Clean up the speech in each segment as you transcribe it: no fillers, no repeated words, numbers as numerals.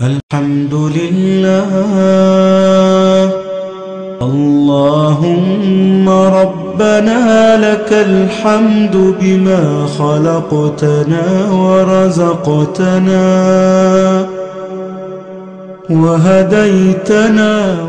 الحمد لله اللهم ربنا لك الحمد بما خلقتنا ورزقتنا وهديتنا.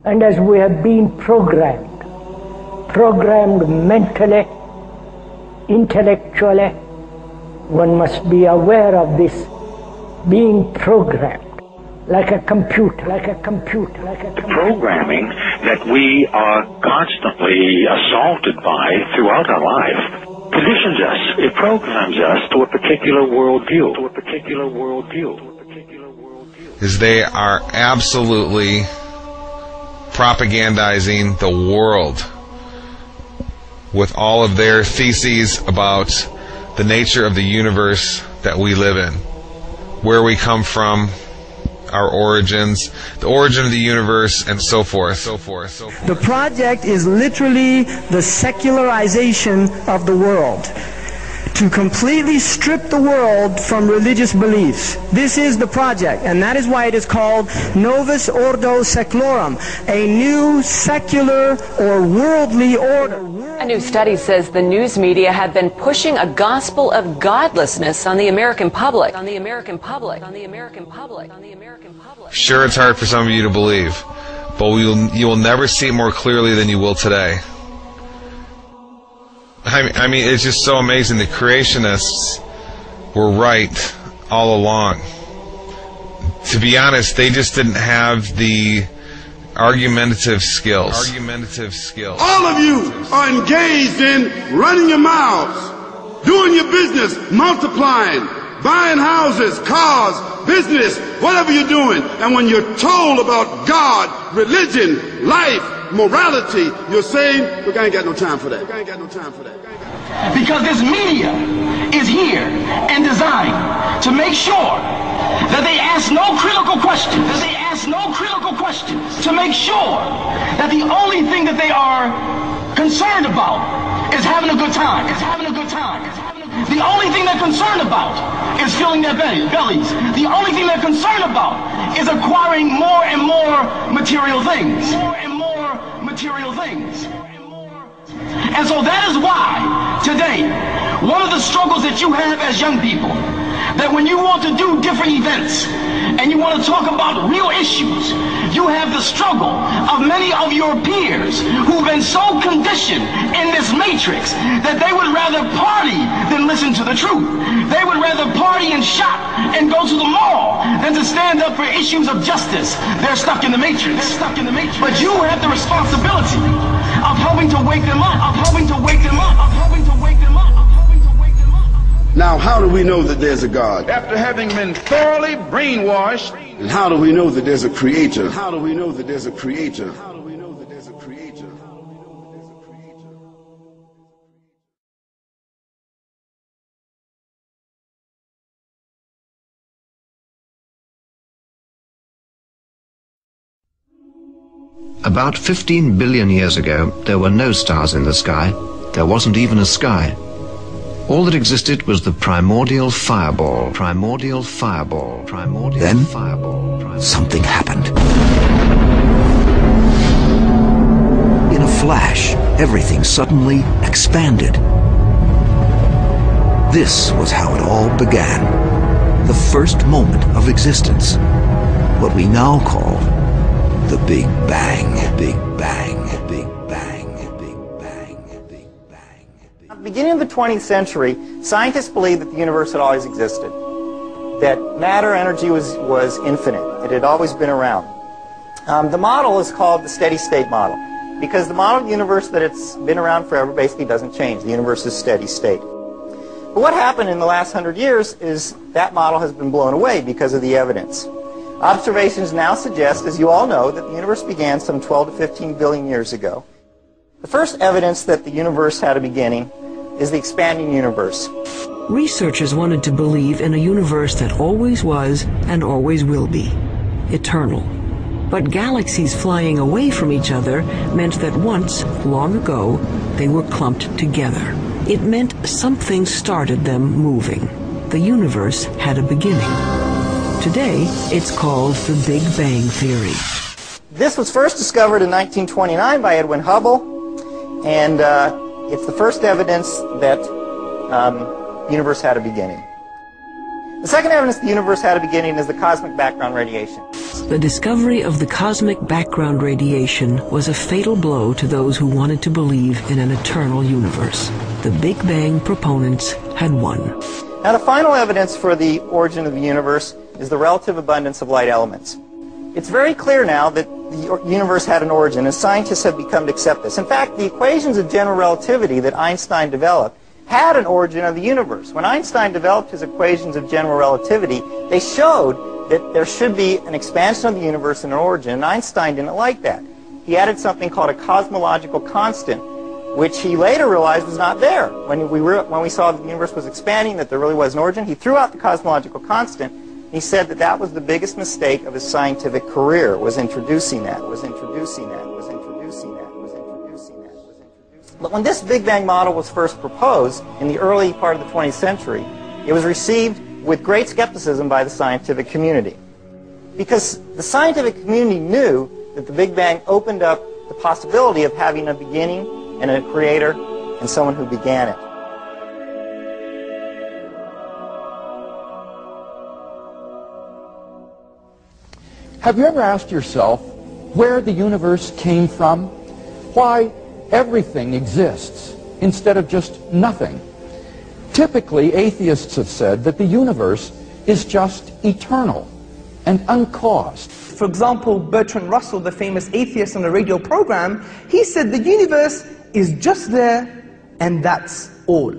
And as we have been programmed mentally, intellectually, one must be aware of this being programmed like a computer. The programming that we are constantly assaulted by throughout our life conditions us. It programs us to a particular worldview. Is they are absolutely propagandizing the world with all of their theses about the nature of the universe that we live in, where we come from, our origins, the origin of the universe, and so forth. The project is literally the secularization of the world, to completely strip the world from religious beliefs. This is the project, and that is why it is called Novus Ordo Seclorum, a new secular or worldly order. A new study says the news media have been pushing a gospel of godlessness on the American public. Sure, it's hard for some of you to believe, but you will never see it more clearly than you will today. I mean, it's just so amazing. The creationists were right all along. To be honest, they just didn't have the argumentative skills. All of you are engaged in running your mouths, doing your business, multiplying, buying houses, cars, business, whatever you're doing. And when you're told about God, religion, life, morality, you're saying, look, I ain't got no time for that. Because this media is here and designed to make sure that they ask no critical questions. To make sure that the only thing that they are concerned about is having a good time. The only thing they're concerned about is filling their bellies. The only thing they're concerned about is acquiring more and more material things. And so that is why today, one of the struggles that you have as young people, that when you want to do different events and you want to talk about real issues, you have the struggle of many of your peers who've been so conditioned in this matrix that they would rather party than listen to the truth. They would rather party and shop and go to the mall than to stand up for issues of justice. They're stuck in the matrix. But you have the responsibility of helping to wake them up. Now, how do we know that there's a God? After having been thoroughly brainwashed. And how do we know that there's a creator? About 15 billion years ago, there were no stars in the sky. There wasn't even a sky. All that existed was the primordial fireball. Then, something happened. In a flash, everything suddenly expanded. This was how it all began. The first moment of existence. What we now call the Big Bang. At the beginning of the 20th century, scientists believed that the universe had always existed, that matter energy was infinite. It had always been around. The model is called the steady state model, because the model of the universe that it's been around forever basically doesn't change. The universe is steady state. But what happened in the last 100 years is that model has been blown away because of the evidence. Observations now suggest, as you all know, that the universe began some 12 to 15 billion years ago. The first evidence that the universe had a beginning is the expanding universe. Researchers wanted to believe in a universe that always was and always will be, eternal. But galaxies flying away from each other meant that once, long ago, they were clumped together. It meant something started them moving. The universe had a beginning. Today, it's called the Big Bang Theory. This was first discovered in 1929 by Edwin Hubble, and it's the first evidence that the universe had a beginning. The second evidence the universe had a beginning is the cosmic background radiation. The discovery of the cosmic background radiation was a fatal blow to those who wanted to believe in an eternal universe. The Big Bang proponents had won. Now, the final evidence for the origin of the universe is the relative abundance of light elements. It's very clear now that the universe had an origin, and scientists have become to accept this. In fact, the equations of general relativity that Einstein developed had an origin of the universe. When Einstein developed his equations of general relativity, they showed that there should be an expansion of the universe and an origin, and Einstein didn't like that. He added something called a cosmological constant, which he later realized was not there. When we saw that the universe was expanding, that there really was an origin, he threw out the cosmological constant. He said that that was the biggest mistake of his scientific career, was introducing that. But when this Big Bang model was first proposed in the early part of the 20th century, it was received with great skepticism by the scientific community. Because the scientific community knew that the Big Bang opened up the possibility of having a beginning and a creator and someone who began it. Have you ever asked yourself where the universe came from? Why everything exists instead of just nothing? Typically, atheists have said that the universe is just eternal and uncaused. For example, Bertrand Russell, the famous atheist on a radio program, he said the universe is just there and that's all.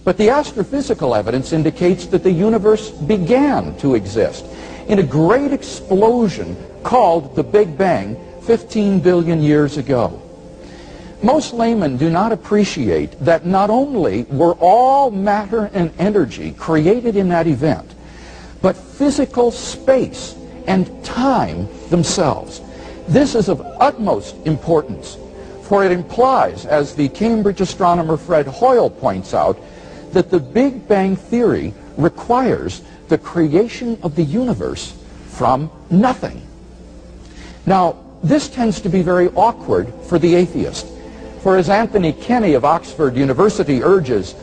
But the astrophysical evidence indicates that the universe began to exist in a great explosion called the Big Bang 15 billion years ago. Most laymen do not appreciate that not only were all matter and energy created in that event, but physical space and time themselves. This is of utmost importance, for it implies, as the Cambridge astronomer Fred Hoyle points out, that the Big Bang theory requires the creation of the universe from nothing. Now, this tends to be very awkward for the atheist, for as Anthony Kenny of Oxford University urges,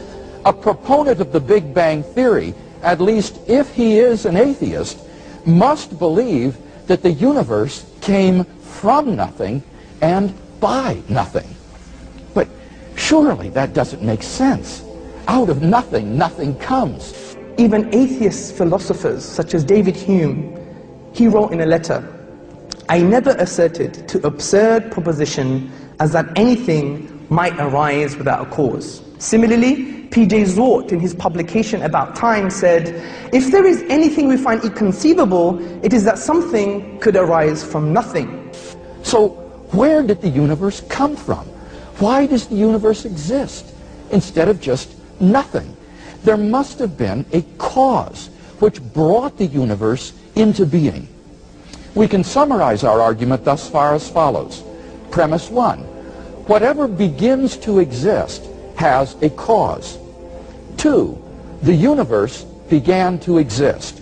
a proponent of the Big Bang theory, at least if he is an atheist, must believe that the universe came from nothing and by nothing. But surely that doesn't make sense. Out of nothing, nothing comes. Even atheist philosophers such as David Hume, he wrote in a letter, "I never asserted to absurd proposition as that anything might arise without a cause." Similarly, P.J. Zort, in his publication About Time, said, "If there is anything we find inconceivable, it is that something could arise from nothing." So where did the universe come from? Why does the universe exist instead of just nothing? There must have been a cause which brought the universe into being. We can summarize our argument thus far as follows. Premise 1. Whatever begins to exist has a cause. 2. The universe began to exist.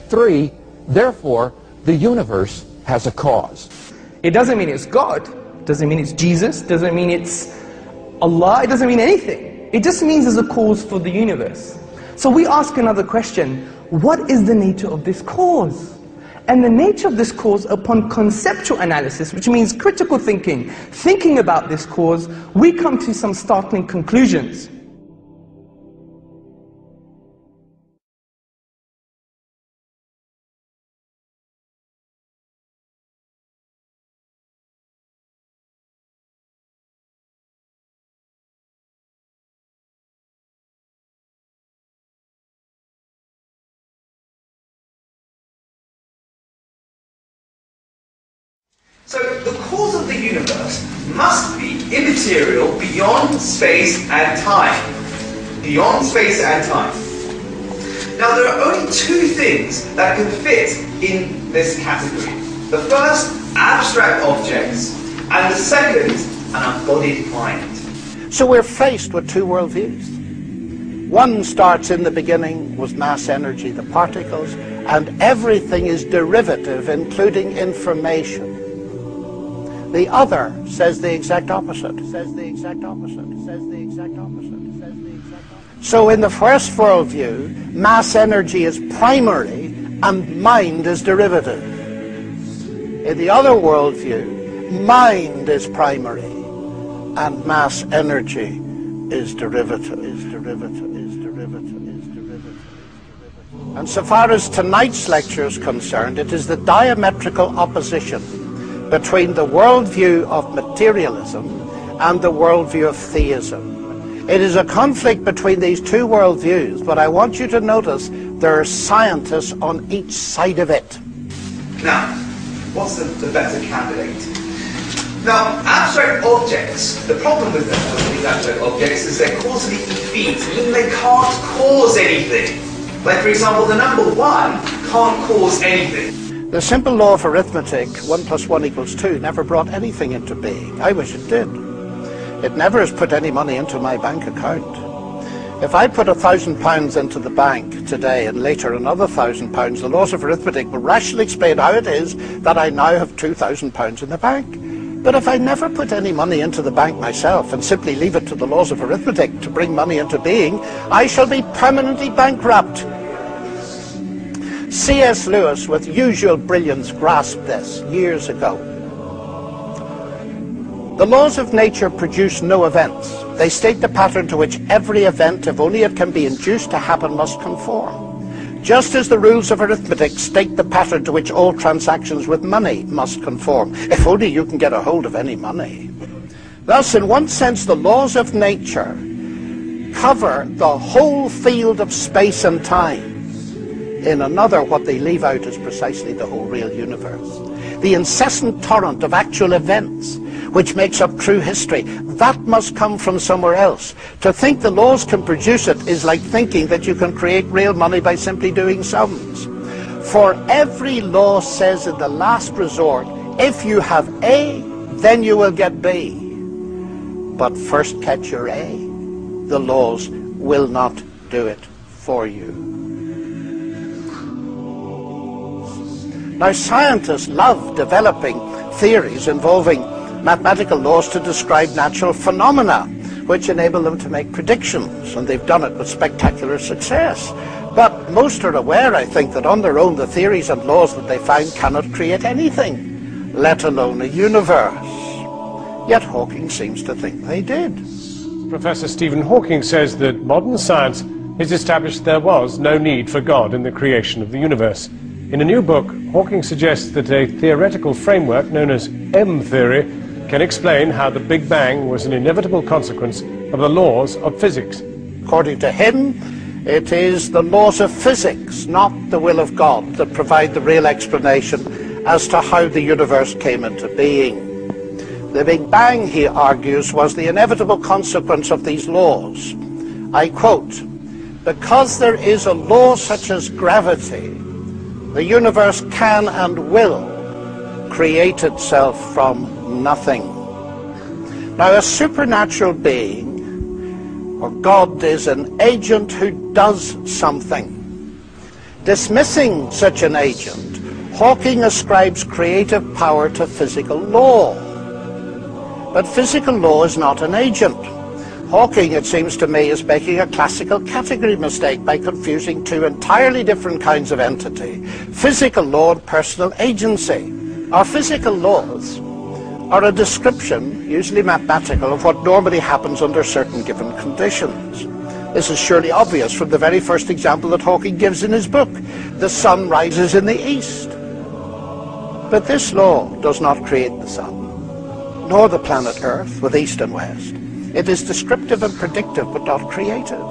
3. Therefore, the universe has a cause. It doesn't mean it's God, doesn't mean it's Jesus, doesn't mean it's Allah, it doesn't mean anything. It just means there's a cause for the universe. So we ask another question, what is the nature of this cause? And the nature of this cause, upon conceptual analysis, which means critical thinking about this cause, we come to some startling conclusions. So the cause of the universe must be immaterial beyond space and time. Beyond space and time. Now there are only two things that can fit in this category. The first, abstract objects, and the second, an embodied mind. So we're faced with two worldviews. One starts in the beginning with mass energy, the particles, and everything is derivative, including information. The other says the exact opposite. So in the first worldview, mass energy is primary and mind is derivative. In the other worldview, mind is primary and mass energy is derivative. And so far as tonight's lecture is concerned, it is the diametrical opposition between the worldview of materialism and the worldview of theism. It is a conflict between these two worldviews, but I want you to notice there are scientists on each side of it. Now, what's the better candidate? Now, abstract objects, the problem with these abstract objects is they're causally effete, meaning they can't cause anything. Like, for example, the number 1 can't cause anything. The simple law of arithmetic, 1 + 1 = 2, never brought anything into being. I wish it did. It never has put any money into my bank account. If I put £1,000 into the bank today and later another £1,000, the laws of arithmetic will rationally explain how it is that I now have £2,000 in the bank. But if I never put any money into the bank myself and simply leave it to the laws of arithmetic to bring money into being, I shall be permanently bankrupt. C.S. Lewis, with usual brilliance, grasped this years ago. The laws of nature produce no events. They state the pattern to which every event, if only it can be induced to happen, must conform. Just as the rules of arithmetic state the pattern to which all transactions with money must conform, if only you can get a hold of any money. Thus, in one sense, the laws of nature cover the whole field of space and time. In another, what they leave out is precisely the whole real universe. The incessant torrent of actual events, which makes up true history, that must come from somewhere else. To think the laws can produce it is like thinking that you can create real money by simply doing sums. For every law says in the last resort, if you have A, then you will get B. But first catch your A. The laws will not do it for you. Now, scientists love developing theories involving mathematical laws to describe natural phenomena, which enable them to make predictions, and they've done it with spectacular success. But most are aware, I think, that on their own the theories and laws that they find cannot create anything, let alone a universe. Yet Hawking seems to think they did. Professor Stephen Hawking says that modern science has established there was no need for God in the creation of the universe. In a new book, Hawking suggests that a theoretical framework known as M-theory can explain how the Big Bang was an inevitable consequence of the laws of physics. According to him, it is the laws of physics, not the will of God, that provide the real explanation as to how the universe came into being. The Big Bang, he argues, was the inevitable consequence of these laws. I quote, "Because there is a law such as gravity, the universe can and will create itself from nothing." Now, a supernatural being, or God, is an agent who does something. Dismissing such an agent, Hawking ascribes creative power to physical law. But physical law is not an agent. Hawking, it seems to me, is making a classical category mistake by confusing two entirely different kinds of entity: physical law and personal agency. Our physical laws are a description, usually mathematical, of what normally happens under certain given conditions. This is surely obvious from the very first example that Hawking gives in his book. The sun rises in the east. But this law does not create the sun, nor the planet Earth with east and west. It is descriptive and predictive, but not creative.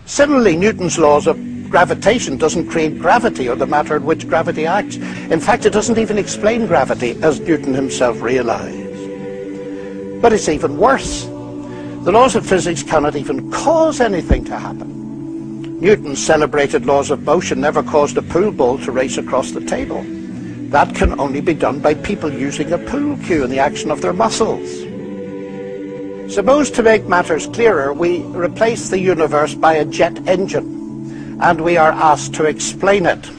Similarly, Newton's laws of gravitation doesn't create gravity or the matter in which gravity acts. In fact, it doesn't even explain gravity, as Newton himself realized. But it's even worse. The laws of physics cannot even cause anything to happen. Newton's celebrated laws of motion never caused a pool ball to race across the table. That can only be done by people using a pool cue and the action of their muscles. Suppose, to make matters clearer, we replace the universe by a jet engine, and we are asked to explain it.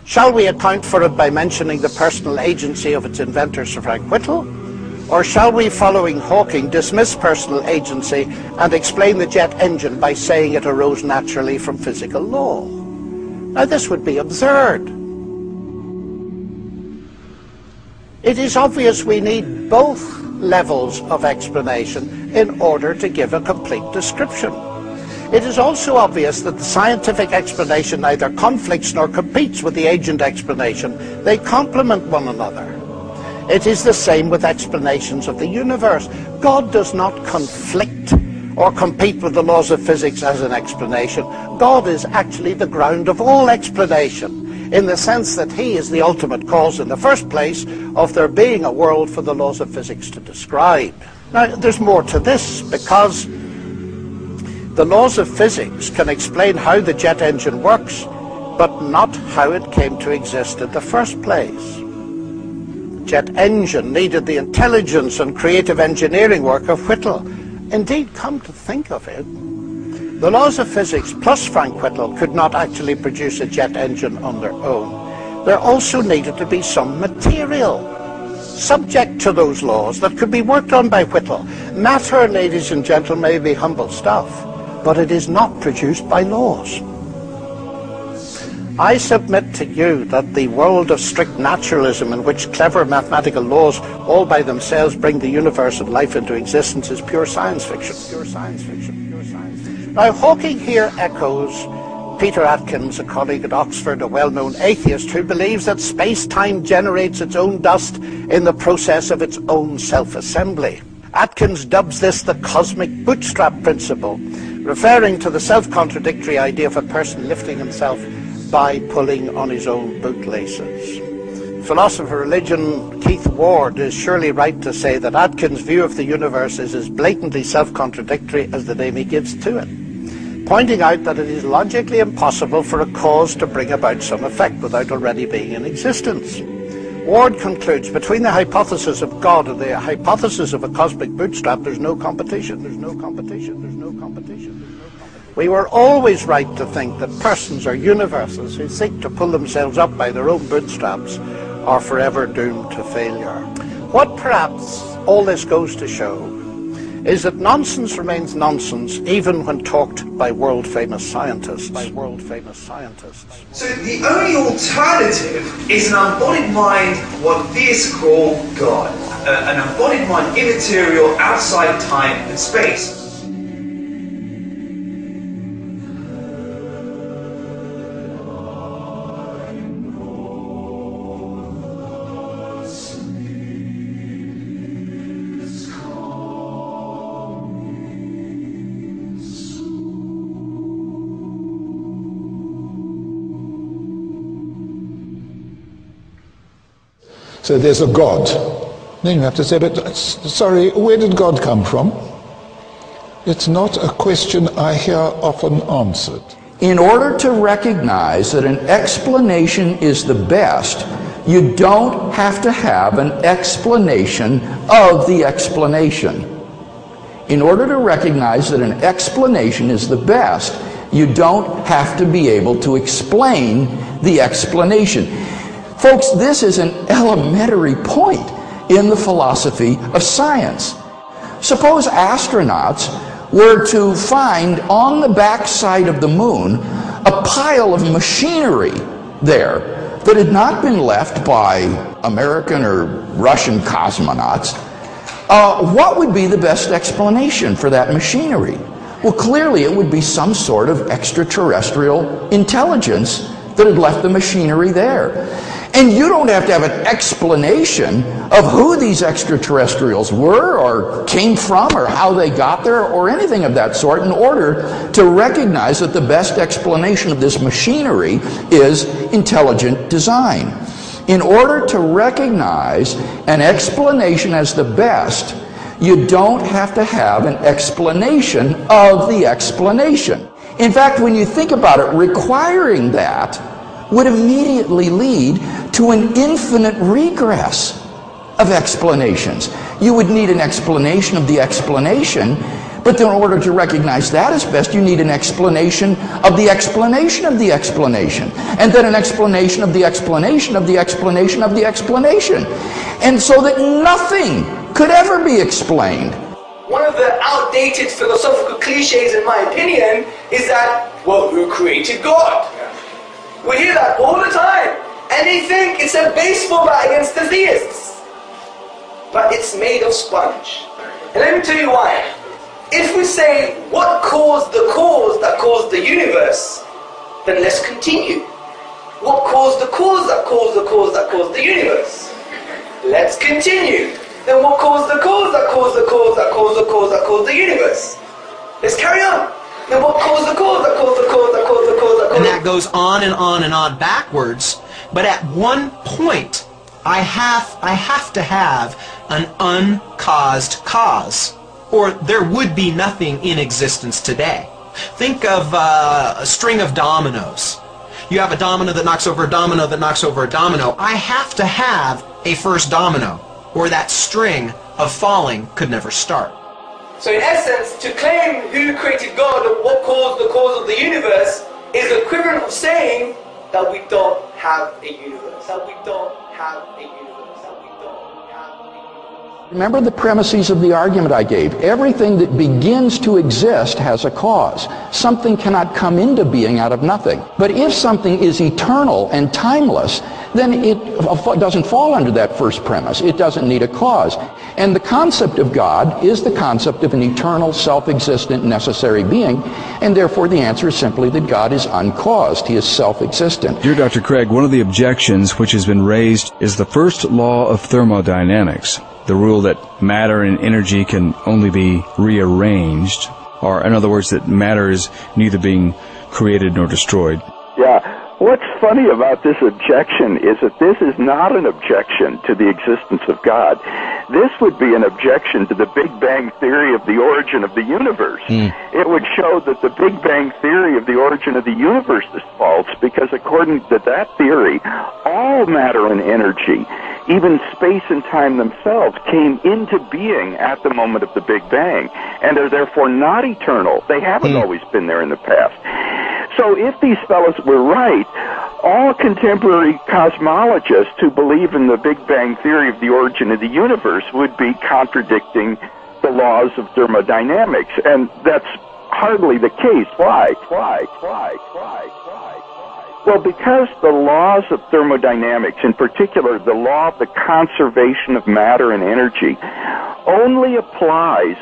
Shall we account for it by mentioning the personal agency of its inventor, Sir Frank Whittle? Or shall we, following Hawking, dismiss personal agency and explain the jet engine by saying it arose naturally from physical law? Now, this would be absurd. It is obvious we need both levels of explanation in order to give a complete description. It is also obvious that the scientific explanation neither conflicts nor competes with the agent explanation. They complement one another. It is the same with explanations of the universe. God does not conflict or compete with the laws of physics as an explanation. God is actually the ground of all explanation, in the sense that he is the ultimate cause in the first place of there being a world for the laws of physics to describe. Now, there's more to this, because the laws of physics can explain how the jet engine works, but not how it came to exist in the first place. Jet engine needed the intelligence and creative engineering work of Whittle. Indeed, come to think of it, the laws of physics plus Frank Whittle could not actually produce a jet engine on their own. There also needed to be some material subject to those laws that could be worked on by Whittle. Matter, ladies and gentlemen, may be humble stuff, but it is not produced by laws. I submit to you that the world of strict naturalism, in which clever mathematical laws all by themselves bring the universe and life into existence, is pure science fiction. Pure science fiction. Pure science fiction. Now, Hawking here echoes Peter Atkins, a colleague at Oxford, a well-known atheist, who believes that space-time generates its own dust in the process of its own self-assembly. Atkins dubs this the cosmic bootstrap principle, referring to the self-contradictory idea of a person lifting himself by pulling on his own bootlaces. Philosopher of religion Keith Ward is surely right to say that Atkins' view of the universe is as blatantly self-contradictory as the name he gives to it, pointing out that it is logically impossible for a cause to bring about some effect without already being in existence. Ward concludes, between the hypothesis of God and the hypothesis of a cosmic bootstrap, there's no competition. There's no competition. There's no competition. We were always right to think that persons or universes who seek to pull themselves up by their own bootstraps are forever doomed to failure. What perhaps all this goes to show is that nonsense remains nonsense even when talked by world-famous scientists. So the only alternative is an embodied mind, what theists call God. An embodied mind, immaterial, outside time and space. So there's a God. Then you have to say, but sorry, where did God come from? It's not a question I hear often answered. In order to recognize that an explanation is the best, you don't have to have an explanation of the explanation. In order to recognize that an explanation is the best, you don't have to be able to explain the explanation. Folks, this is an elementary point in the philosophy of science. Suppose astronauts were to find on the backside of the moon a pile of machinery there that had not been left by American or Russian cosmonauts. What would be the best explanation for that machinery? Well, clearly it would be some sort of extraterrestrial intelligence that had left the machinery there. And you don't have to have an explanation of who these extraterrestrials were or came from or how they got there or anything of that sort in order to recognize that the best explanation of this machinery is intelligent design. In order to recognize an explanation as the best, you don't have to have an explanation of the explanation. In fact, when you think about it, requiring that would immediately lead to an infinite regress of explanations. You would need an explanation of the explanation, but in order to recognize that as best, you need an explanation of the explanation of the explanation, and then an explanation of the explanation of the explanation of the explanation, and so that nothing could ever be explained. One of the outdated philosophical cliches, in my opinion, is that, well, who created God? We hear that all the time, and they think it's a baseball bat against the theists. But it's made of sponge. And let me tell you why. If we say, what caused the cause that caused the universe, then let's continue. What caused the cause that caused the cause that caused the universe? Let's continue. Then what caused the cause that caused the cause that caused the cause that caused the universe? Let's carry on. Then what caused the cause that caused the cause that caused the cause that caused? And that goes on and on and on backwards. But at one point, I have to have an uncaused cause, or there would be nothing in existence today. Think of a string of dominoes. You have a domino that knocks over a domino that knocks over a domino. I have to have a first domino, or that string of falling could never start. So in essence, to claim who created God or what caused the cause of the universe is the equivalent of saying that we don't have a universe. That we don't have a universe. That we don't have a universe. Remember the premises of the argument I gave. Everything that begins to exist has a cause. Something cannot come into being out of nothing. But if something is eternal and timeless, then it doesn't fall under that first premise. It doesn't need a cause. And the concept of God is the concept of an eternal, self-existent, necessary being, and therefore the answer is simply that God is uncaused. He is self-existent. Dear Dr. Craig, one of the objections which has been raised is the first law of thermodynamics, the rule that matter and energy can only be rearranged, or in other words, that matter is neither being created nor destroyed. Yeah. What's funny about this objection is that this is not an objection to the existence of God. This would be an objection to the Big Bang theory of the origin of the universe. It would show that the Big Bang theory of the origin of the universe is false, because according to that theory, all matter and energy, even space and time themselves, came into being at the moment of the Big Bang, and are therefore not eternal. They haven't always been there in the past. So if these fellows were right, all contemporary cosmologists who believe in the Big Bang theory of the origin of the universe would be contradicting the laws of thermodynamics, and that's hardly the case. Why? Well, because the laws of thermodynamics, in particular the law of the conservation of matter and energy, only applies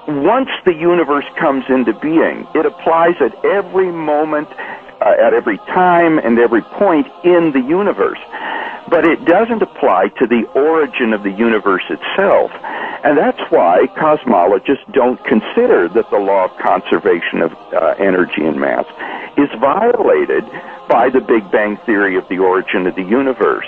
once the universe comes into being. It applies at every moment, at every time, and every point in the universe. But it doesn't apply to the origin of the universe itself. And that's why cosmologists don't consider that the law of conservation of energy and mass is violated by the Big Bang theory of the origin of the universe.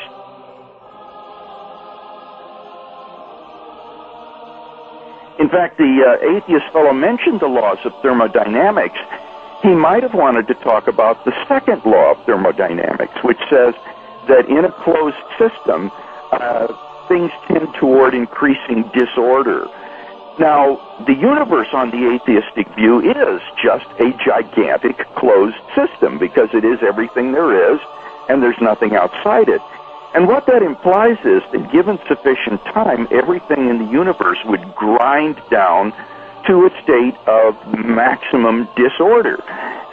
In fact, the atheist fellow mentioned the laws of thermodynamics. He might have wanted to talk about the second law of thermodynamics, which says that in a closed system, things tend toward increasing disorder. Now, the universe on the atheistic view is just a gigantic closed system, because it is everything there is, and there's nothing outside it. And what that implies is that given sufficient time, everything in the universe would grind down to a state of maximum disorder.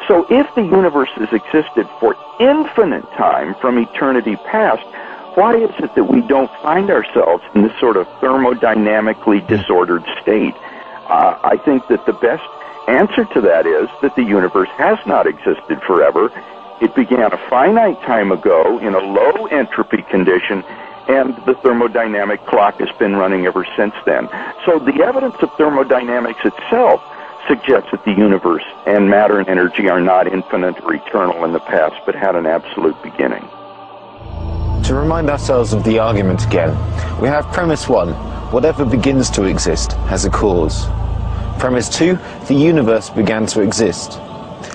So if the universe has existed for infinite time from eternity past, why is it that we don't find ourselves in this sort of thermodynamically disordered state? I think that the best answer to that is that the universe has not existed forever, It began a finite time ago in a low entropy condition, and the thermodynamic clock has been running ever since then. So the evidence of thermodynamics itself suggests that the universe and matter and energy are not infinite or eternal in the past, but had an absolute beginning. To remind ourselves of the argument again, we have premise 1, whatever begins to exist has a cause. Premise 2, the universe began to exist.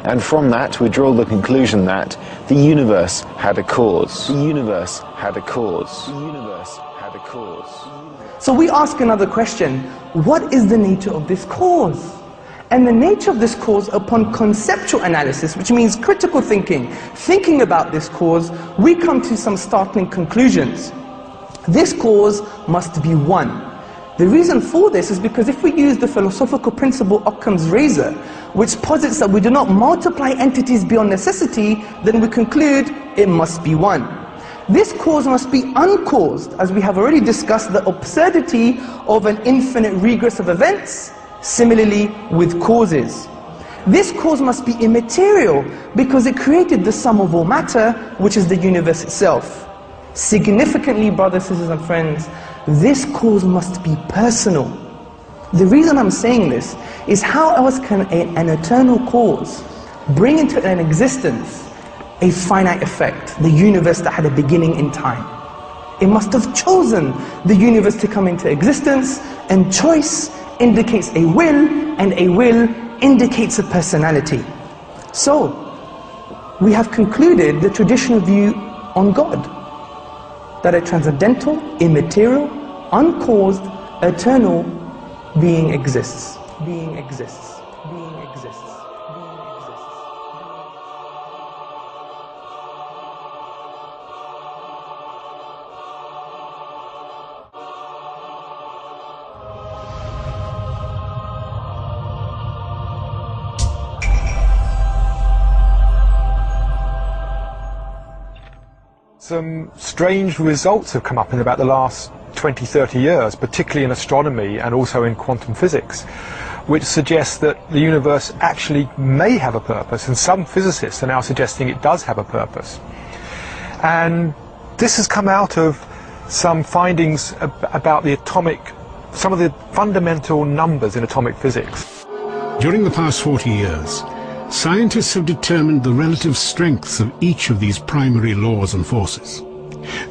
And from that we draw the conclusion that the universe had a cause. The universe had a cause. The universe had a cause. So we ask another question, what is the nature of this cause? And the nature of this cause, upon conceptual analysis, which means critical thinking about this cause, we come to some startling conclusions. This cause must be one. The reason for this is because if we use the philosophical principle Occam's razor, which posits that we do not multiply entities beyond necessity, then we conclude it must be one. This cause must be uncaused, as we have already discussed the absurdity of an infinite regress of events. Similarly with causes. This cause must be immaterial because it created the sum of all matter, which is the universe itself. Significantly, brothers, sisters and friends, this cause must be personal. The reason I'm saying this is how else can an eternal cause bring into an existence a finite effect, the universe that had a beginning in time? It must have chosen the universe to come into existence, and choice indicates a will, and a will indicates a personality. So, we have concluded the traditional view on God, that a transcendental, immaterial, uncaused, eternal being exists. Being exists. Being exists. Some strange results have come up in about the last 20-30 years, particularly in astronomy and also in quantum physics, which suggests that the universe actually may have a purpose, and some physicists are now suggesting it does have a purpose. And this has come out of some findings about some of the fundamental numbers in atomic physics. During the past 40 years, scientists have determined the relative strengths of each of these primary laws and forces.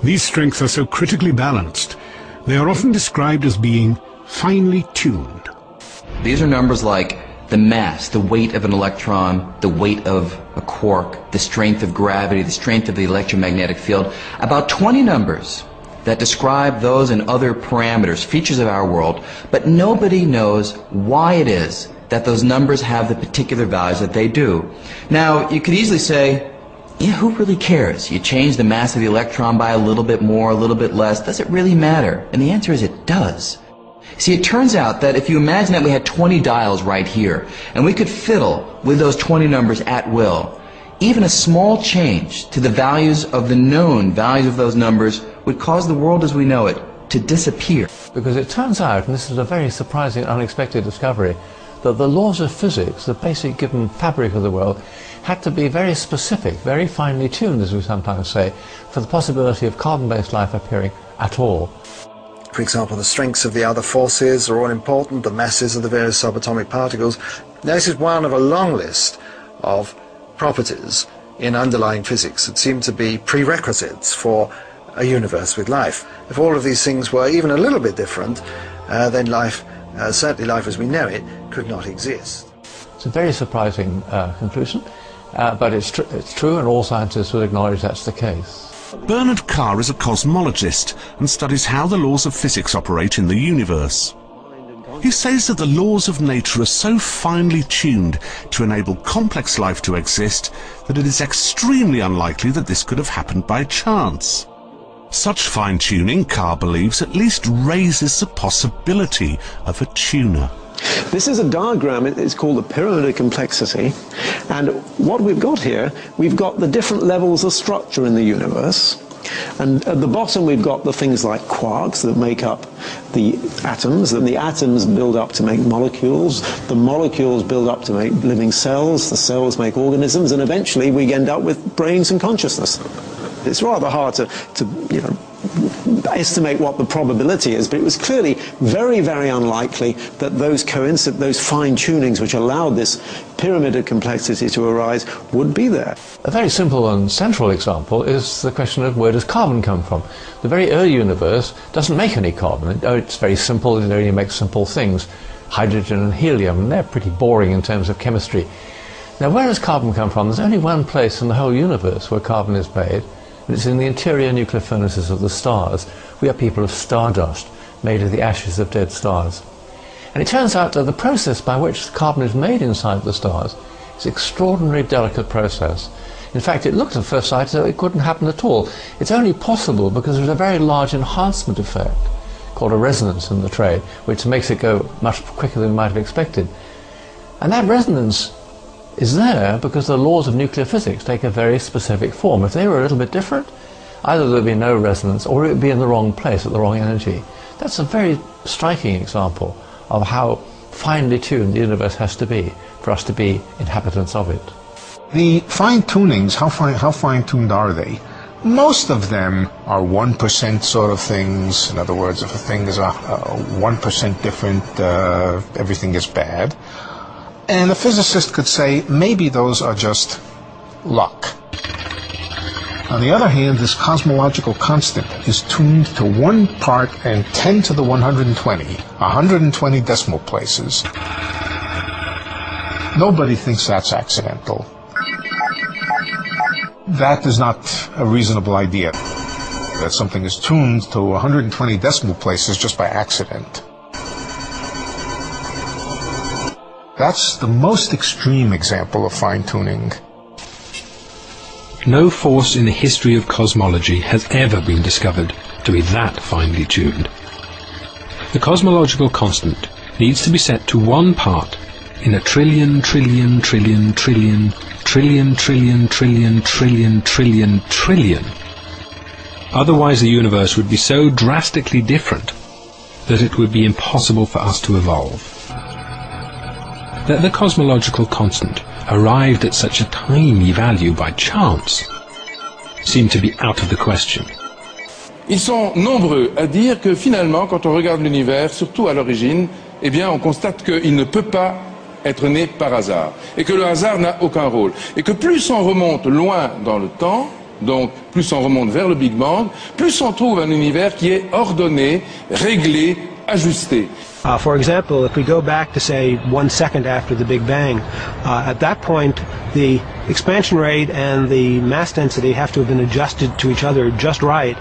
These strengths are so critically balanced, they are often described as being finely tuned. These are numbers like the mass, the weight of an electron, the weight of a quark, the strength of gravity, the strength of the electromagnetic field. About 20 numbers that describe those and other parameters, features of our world, but nobody knows why it is that those numbers have the particular values that they do. Now, you could easily say, yeah, who really cares? You change the mass of the electron by a little bit more, a little bit less. Does it really matter? And the answer is it does. See, it turns out that if you imagine that we had 20 dials right here, and we could fiddle with those 20 numbers at will, even a small change to the values of the known values of those numbers would cause the world as we know it to disappear. Because it turns out, and this is a very surprising and unexpected discovery, that the laws of physics, the basic given fabric of the world, had to be very specific, very finely tuned, as we sometimes say, for the possibility of carbon-based life appearing at all. For example, the strengths of the other forces are all important, the masses of the various subatomic particles. This is one of a long list of properties in underlying physics that seem to be prerequisites for a universe with life. If all of these things were even a little bit different, then life, certainly life as we know it, could not exist. It's a very surprising conclusion, but it's true, and all scientists will acknowledge that's the case. Bernard Carr is a cosmologist and studies how the laws of physics operate in the universe. He says that the laws of nature are so finely tuned to enable complex life to exist that it is extremely unlikely that this could have happened by chance. Such fine-tuning, Carr believes, at least raises the possibility of a tuner. This is a diagram, it's called the pyramid of complexity, and what we've got here, we've got the different levels of structure in the universe, And at the bottom we've got the things like quarks that make up the atoms, and the atoms build up to make molecules, the molecules build up to make living cells, the cells make organisms, and eventually we end up with brains and consciousness. It's rather hard to estimate what the probability is, but it was clearly very, very unlikely that those fine-tunings which allowed this pyramid of complexity to arise would be there. A very simple and central example is the question of where does carbon come from? The very early universe doesn't make any carbon. It's very simple, it only makes simple things. Hydrogen and helium, and they're pretty boring in terms of chemistry. Now, where does carbon come from? There's only one place in the whole universe where carbon is made, and it's in the interior nuclear furnaces of the stars. We are people of stardust, made of the ashes of dead stars. And it turns out that the process by which carbon is made inside the stars is an extraordinarily delicate process. In fact, it looked at first sight as though it couldn't happen at all. It's only possible because there's a very large enhancement effect, called a resonance in the trade, which makes it go much quicker than we might have expected. And that resonance is there because the laws of nuclear physics take a very specific form. If they were a little bit different, either there would be no resonance or it would be in the wrong place at the wrong energy. That's a very striking example of how finely tuned the universe has to be for us to be inhabitants of it. The fine-tunings, how fine-tuned are they? Most of them are 1% sort of things. In other words, if a thing is 1% different, everything is bad. And a physicist could say, maybe those are just luck. On the other hand, this cosmological constant is tuned to 1 part and 10 to the 120, 120 decimal places. Nobody thinks that's accidental. That is not a reasonable idea, that something is tuned to 120 decimal places just by accident. That's the most extreme example of fine-tuning. No force in the history of cosmology has ever been discovered to be that finely tuned. The cosmological constant needs to be set to 1 part in a trillion, trillion, trillion, trillion, trillion, trillion, trillion, trillion, trillion, trillion. Otherwise the universe would be so drastically different that it would be impossible for us to evolve. That the cosmological constant arrived at such a tiny value by chance seemed to be out of the question. Ils sont nombreux à dire que finalement, quand on regarde l'univers, surtout à l'origine, eh bien, on constate qu'il ne peut pas être né par hasard, et que le hasard n'a aucun rôle, et que plus on remonte loin dans le temps, donc plus on remonte vers le Big Bang, plus on trouve un univers qui est ordonné, réglé, ajusté. For example, if we go back to, say, 1 second after the Big Bang, at that point the expansion rate and the mass density have to have been adjusted to each other just right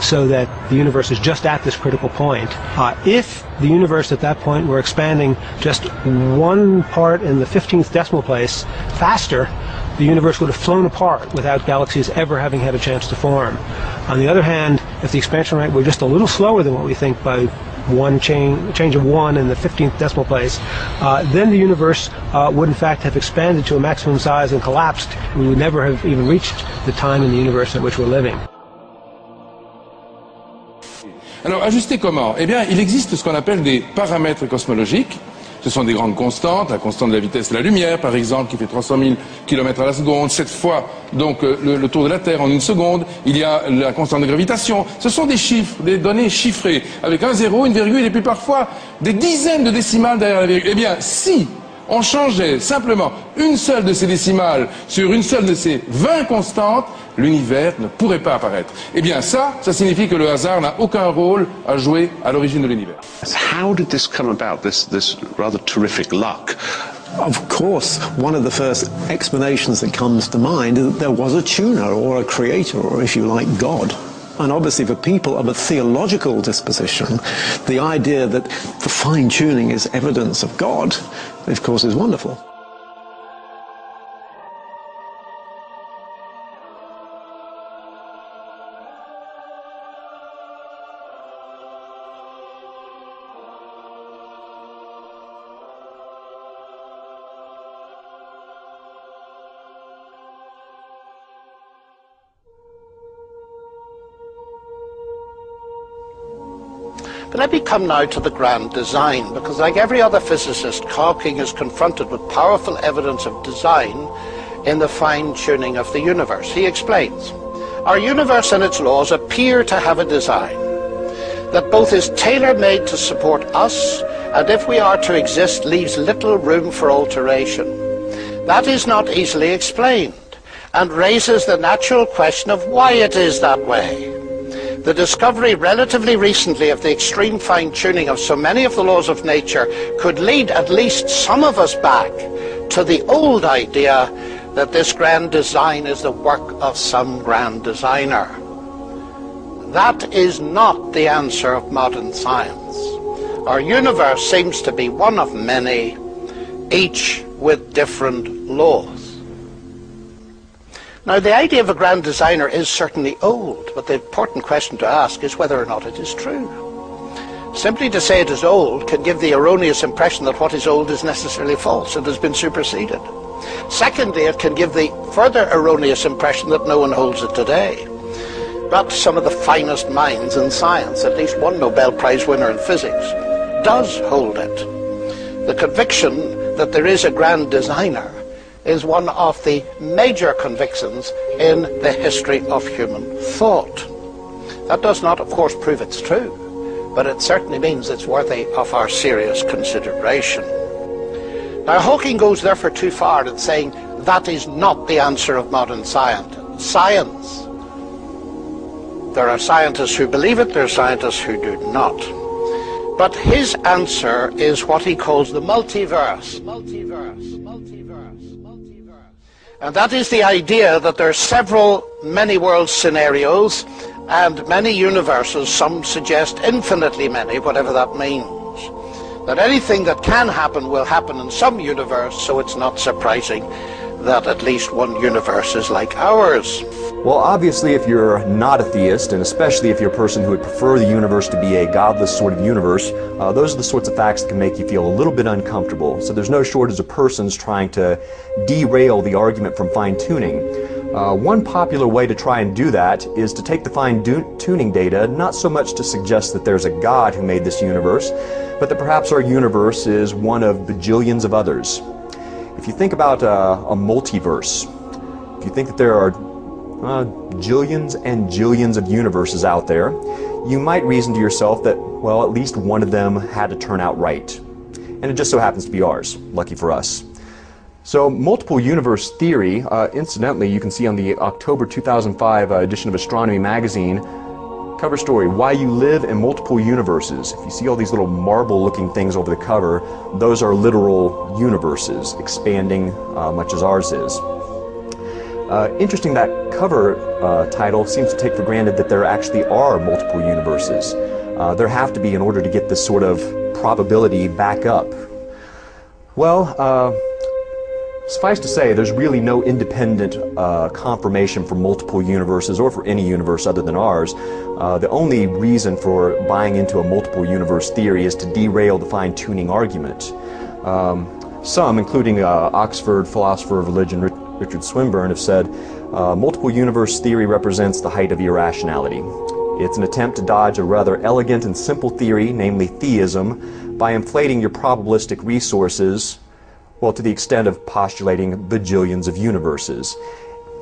so that the universe is just at this critical point. If the universe at that point were expanding just 1 part in the 15th decimal place faster, the universe would have flown apart without galaxies ever having had a chance to form. On the other hand, if the expansion rate were just a little slower than what we think by change of 1 in the 15th decimal place, then the universe would in fact have expanded to a maximum size and collapsed. We would never have even reached the time in the universe at which we're living. Alors, ajuster comment? Eh bien, il existe ce qu'on appelle des paramètres cosmologiques. Ce sont des grandes constantes, la constante de la vitesse de la lumière, par exemple, qui fait 300 000 km à la seconde, 7 fois donc le tour de la Terre en 1 seconde. Il y a la constante de gravitation. Ce sont des chiffres, des données chiffrées, avec un zéro, une virgule, et puis parfois des dizaines de décimales derrière la virgule. Eh bien, si on changeait simplement une seule de ces décimales sur une seule de ces 20 constantes, l'univers ne pourrait pas apparaître. Eh bien ça signifie que le hasard n'a aucun rôle à jouer à l'origine de l'univers. How did this come about, this rather terrific luck? Of course, one of the first explanations that comes to mind is that there was a tuner or a creator, or if you like, God. And obviously for people of a theological disposition, the idea that the fine-tuning is evidence of God, of course, is wonderful. But let me come now to the grand design, because like every other physicist, Hawking is confronted with powerful evidence of design in the fine-tuning of the universe. He explains, our universe and its laws appear to have a design that both is tailor-made to support us, and if we are to exist, leaves little room for alteration. That is not easily explained, and raises the natural question of why it is that way. The discovery relatively recently of the extreme fine-tuning of so many of the laws of nature could lead at least some of us back to the old idea that this grand design is the work of some grand designer. That is not the answer of modern science. Our universe seems to be one of many, each with different laws. Now, the idea of a grand designer is certainly old, but the important question to ask is whether or not it is true. Simply to say it is old can give the erroneous impression that what is old is necessarily false and has been superseded. Secondly, it can give the further erroneous impression that no one holds it today. But some of the finest minds in science, at least one Nobel Prize winner in physics, does hold it. The conviction that there is a grand designer is one of the major convictions in the history of human thought. That does not, of course, prove it's true, but it certainly means it's worthy of our serious consideration. Now, Hawking goes therefore too far in saying that is not the answer of modern science. There are scientists who believe it, there are scientists who do not. But his answer is what he calls the multiverse. And that is the idea that there are several many-world scenarios and many universes, some suggest infinitely many, whatever that means. That anything that can happen will happen in some universe, so it's not surprising that at least one universe is like ours. Well, obviously, if you're not a theist, and especially if you're a person who would prefer the universe to be a godless sort of universe, those are the sorts of facts that can make you feel a little bit uncomfortable. So there's no shortage of persons trying to derail the argument from fine-tuning. One popular way to try and do that is to take the fine-tuning data, not so much to suggest that there's a God who made this universe, but that perhaps our universe is one of bajillions of others. If you think about a multiverse, if you think that there are jillions and jillions of universes out there, you might reason to yourself that, well, at least one of them had to turn out right. And it just so happens to be ours. Lucky for us. So multiple universe theory, incidentally, you can see on the October 2005 edition of Astronomy magazine, cover story, Why You Live in Multiple Universes. If you see all these little marble-looking things over the cover, those are literal universes, expanding much as ours is. Interesting, that cover title seems to take for granted that there actually are multiple universes. There have to be in order to get this sort of probability back up. Well, suffice to say, there's really no independent confirmation for multiple universes or for any universe other than ours. The only reason for buying into a multiple universe theory is to derail the fine-tuning argument. Some, including Oxford philosopher of religion Richard Swinburne, have said, multiple universe theory represents the height of irrationality. It's an attempt to dodge a rather elegant and simple theory, namely theism, by inflating your probabilistic resources, well, to the extent of postulating bajillions of universes.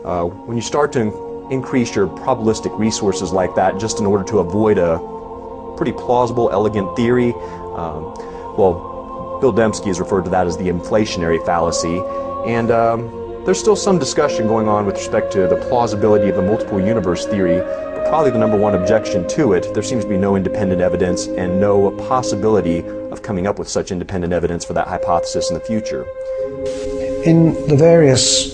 When you start to increase your probabilistic resources like that just in order to avoid a pretty plausible, elegant theory, well, Bill Dembski has referred to that as the inflationary fallacy, and there's still some discussion going on with respect to the plausibility of the multiple universe theory, but probably the number one objection to it, there seems to be no independent evidence and no possibility of coming up with such independent evidence for that hypothesis in the future. In the various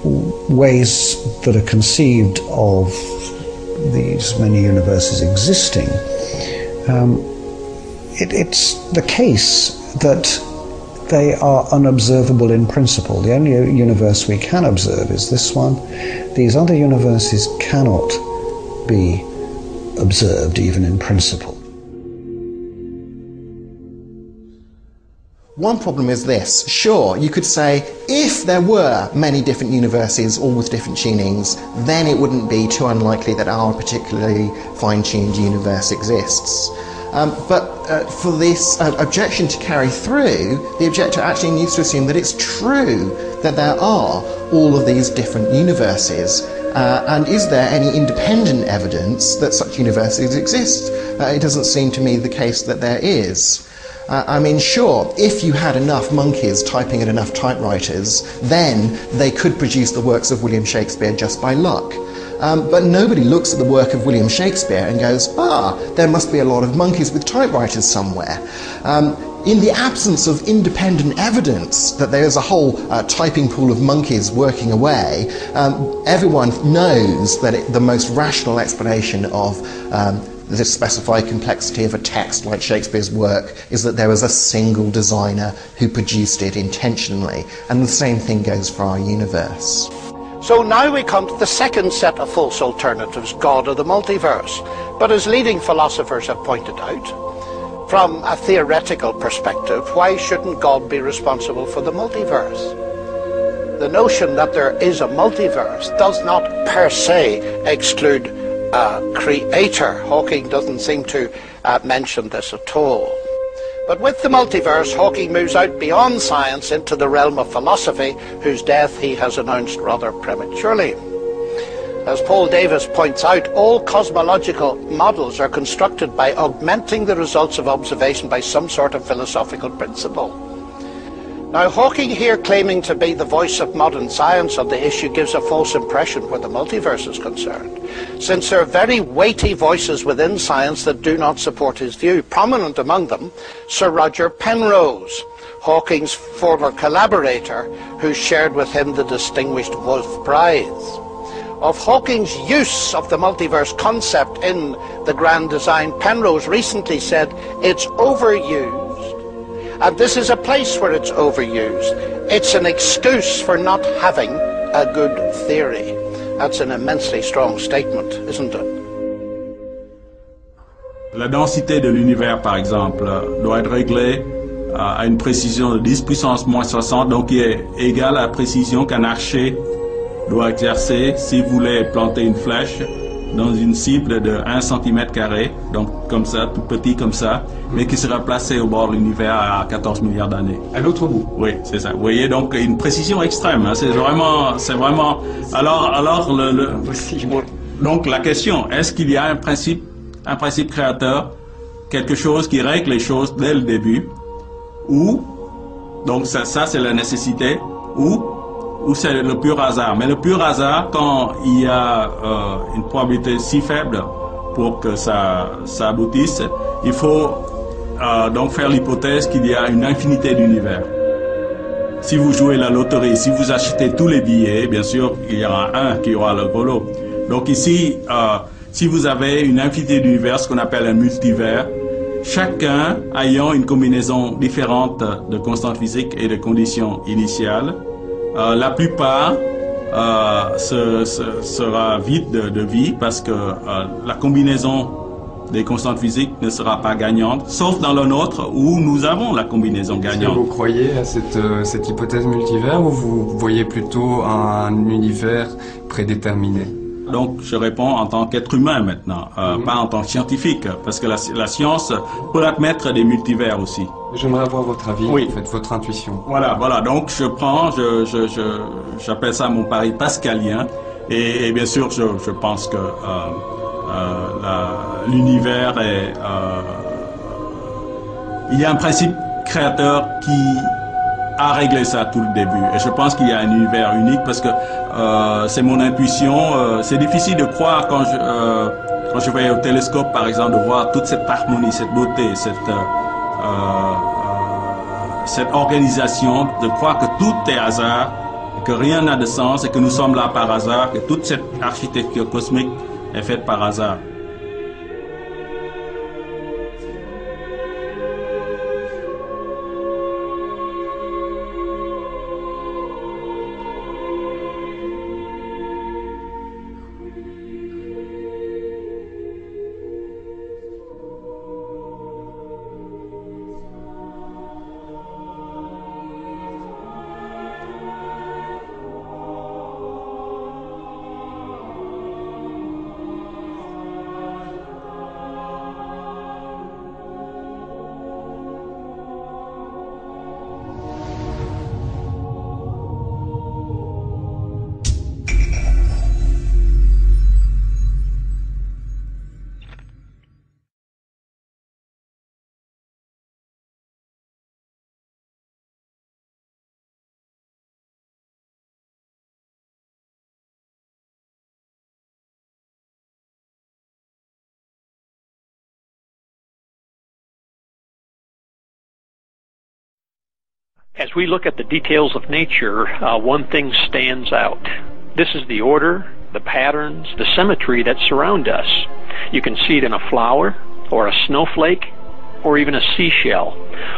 ways that are conceived of these many universes existing, it's the case that they are unobservable in principle. The only universe we can observe is this one. These other universes cannot be observed even in principle. One problem is this. Sure, you could say, if there were many different universes, all with different tunings, then it wouldn't be too unlikely that our particularly fine-tuned universe exists. But for this objection to carry through, the objector actually needs to assume that it's true that there are all of these different universes. And is there any independent evidence that such universes exist? It doesn't seem to me the case that there is. I mean, sure, if you had enough monkeys typing at enough typewriters, then they could produce the works of William Shakespeare just by luck. But nobody looks at the work of William Shakespeare and goes, there must be a lot of monkeys with typewriters somewhere. In the absence of independent evidence that there is a whole typing pool of monkeys working away, everyone knows that the most rational explanation of the specified complexity of a text like Shakespeare's work is that there was a single designer who produced it intentionally. And the same thing goes for our universe. So now we come to the second set of false alternatives, God or the multiverse. But as leading philosophers have pointed out, from a theoretical perspective, why shouldn't God be responsible for the multiverse? The notion that there is a multiverse does not per se exclude a creator. Hawking doesn't seem to mention this at all. But with the multiverse, Hawking moves out beyond science into the realm of philosophy, whose death he has announced rather prematurely. As Paul Davies points out, all cosmological models are constructed by augmenting the results of observation by some sort of philosophical principle. Now, Hawking here claiming to be the voice of modern science on the issue gives a false impression where the multiverse is concerned, since there are very weighty voices within science that do not support his view. Prominent among them, Sir Roger Penrose, Hawking's former collaborator, who shared with him the distinguished Wolf Prize. Of Hawking's use of the multiverse concept in the grand design, Penrose recently said, "It's overused. And this is a place where it's overused. It's an excuse for not having a good theory." That's an immensely strong statement, isn't it? La densité de l'univers, par exemple, doit être réglée à une précision de 10 puissance moins 60, donc qui est égale à la précision qu'un archer doit exercer s'il voulait planter une flèche dans une cible de 1 cm², donc comme ça, tout petit comme ça, mais qui sera placé au bord de l'univers à 14 milliards d'années. À l'autre bout. Oui, c'est ça. Vous voyez, donc une précision extrême. Hein, c'est vraiment. Alors donc la question, est-ce qu'il y a un principe créateur, quelque chose qui règle les choses dès le début, ou donc ça c'est la nécessité, ou c'est le pur hasard. Mais le pur hasard, quand il y a une probabilité si faible pour que ça aboutisse, il faut donc faire l'hypothèse qu'il y a une infinité d'univers. Si vous jouez la loterie, si vous achetez tous les billets, bien sûr, il y aura un qui aura le gros lot. Donc ici, si vous avez une infinité d'univers, ce qu'on appelle un multivers, chacun ayant une combinaison différente de constantes physiques et de conditions initiales, la plupart sera vide de vie parce que la combinaison des constantes physiques ne sera pas gagnante, sauf dans le nôtre où nous avons la combinaison gagnante. Est-ce que vous croyez à cette hypothèse multivers ou vous voyez plutôt un univers prédéterminé? Donc je réponds en tant qu'être humain maintenant, pas en tant que scientifique, parce que la science peut admettre des multivers aussi. J'aimerais avoir votre avis, oui. En fait, votre intuition. Voilà, donc j'appelle ça mon pari pascalien, et bien sûr je pense que l'univers est... il y a un principe créateur qui a réglé ça tout le début, et je pense qu'il y a un univers unique parce que c'est mon intuition. C'est difficile de croire quand je vais au télescope par exemple, de voir toute cette harmonie, cette beauté, cette organisation, de croire que tout est hasard, que rien n'a de sens et que nous sommes là par hasard, que toute cette architecture cosmique est faite par hasard. As we look at the details of nature, one thing stands out. This is the order, the patterns, the symmetry that surround us. You can see it in a flower, or a snowflake, or even a seashell.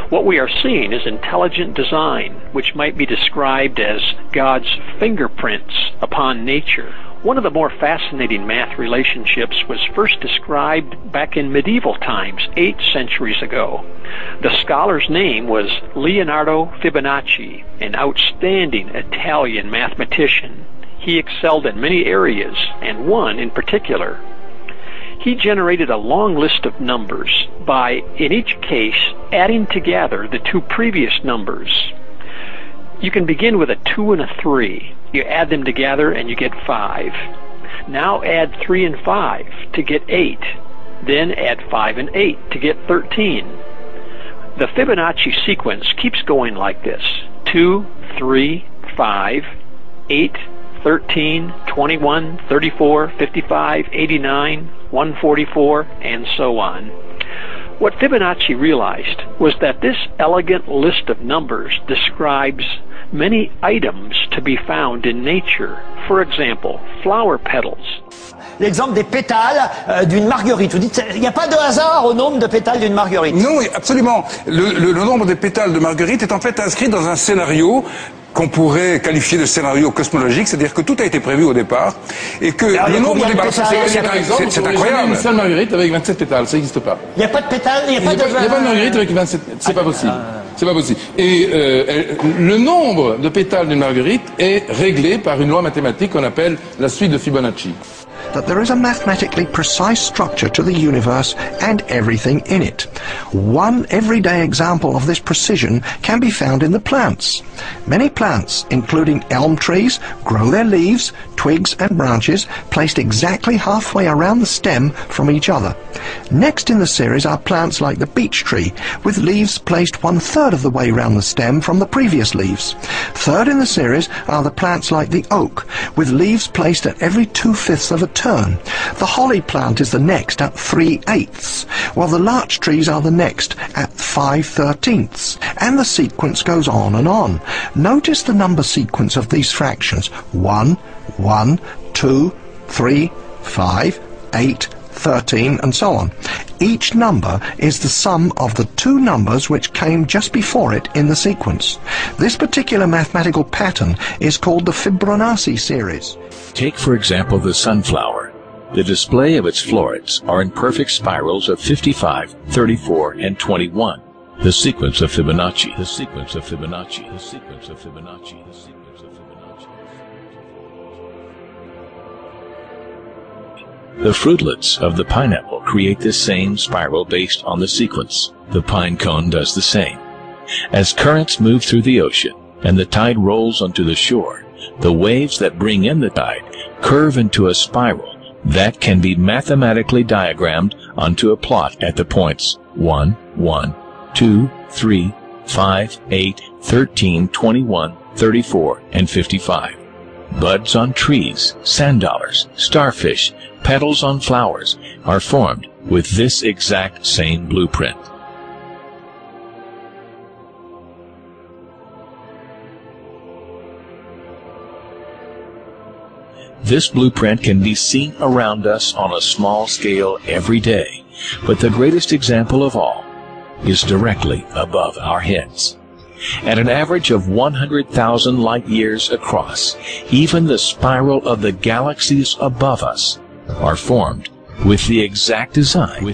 What we are seeing is intelligent design, which might be described as God's fingerprints upon nature. One of the more fascinating math relationships was first described back in medieval times, 8 centuries ago. The scholar's name was Leonardo Fibonacci, an outstanding Italian mathematician. He excelled in many areas, and one in particular. He generated a long list of numbers by, in each case, adding together the two previous numbers. You can begin with a 2 and a 3. You add them together and you get 5. Now add 3 and 5 to get 8. Then add 5 and 8 to get 13. The Fibonacci sequence keeps going like this: 2, 3, 5, 8, 13, 21, 34, 55, 89, 144, and so on. What Fibonacci realized was that this elegant list of numbers describes many items to be found in nature. For example, flower petals. L'exemple des pétales d'une marguerite. Vous dites, il n'y a pas de hasard au nombre de pétales d'une marguerite? Non, absolument. Le nombre de pétales de marguerite est en fait inscrit dans un scénario qu'on pourrait qualifier de scénario cosmologique, c'est-à-dire que tout a été prévu au départ, et que le nombre de pétales, c'est incroyable. Une seule marguerite avec 27 pétales, ça n'existe pas. Il n'y a pas de pétales, il n'y a pas de marguerite avec 27, c'est pas possible. C'est pas possible. Et le nombre de pétales d'une marguerite est réglé par une loi mathématique qu'on appelle la suite de Fibonacci. That there is a mathematically precise structure to the universe and everything in it. One everyday example of this precision can be found in the plants. Many plants, including elm trees, grow their leaves, twigs and branches placed exactly halfway around the stem from each other. Next in the series are plants like the beech tree, with leaves placed 1/3 of the way round the stem from the previous leaves. Third in the series are the plants like the oak, with leaves placed at every 2/5 of a turn. The holly plant is the next at 3/8, while the larch trees are the next at 5/13, and the sequence goes on and on. Notice the number sequence of these fractions: 1, 1, 2, 3, 5, 8, 13, and so on. Each number is the sum of the two numbers which came just before it in the sequence. This particular mathematical pattern is called the Fibonacci series. Take, for example, the sunflower. The display of its florets are in perfect spirals of 55, 34, and 21. The sequence of Fibonacci. The sequence of Fibonacci. The sequence of Fibonacci. The sequence of Fibonacci. The fruitlets of the pineapple create the same spiral based on the sequence. The pine cone does the same. As currents move through the ocean and the tide rolls onto the shore, the waves that bring in the tide curve into a spiral that can be mathematically diagrammed onto a plot at the points 1, 1, 2, 3, 5, 8, 13, 21, 34, and 55. Buds on trees, sand dollars, starfish, petals on flowers are formed with this exact same blueprint. This blueprint can be seen around us on a small scale every day, but the greatest example of all is directly above our heads. At an average of 100,000 light years across, even the spiral of the galaxies above us are formed with the exact design.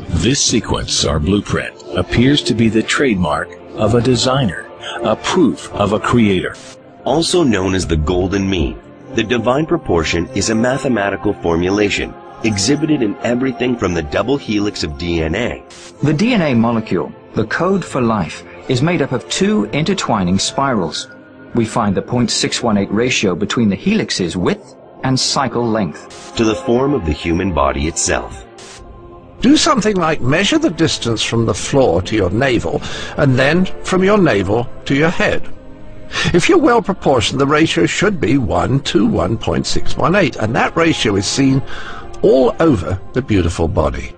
This sequence, or blueprint, appears to be the trademark of a designer, a proof of a creator. Also known as the golden mean, the divine proportion is a mathematical formulation exhibited in everything from the double helix of DNA. The DNA molecule, the code for life, is made up of two intertwining spirals. We find the 0.618 ratio between the helix's width and cycle length. To the form of the human body itself. Do something like measure the distance from the floor to your navel, and then from your navel to your head. If you're well proportioned, the ratio should be 1 to 1.618, and that ratio is seen all over the beautiful body.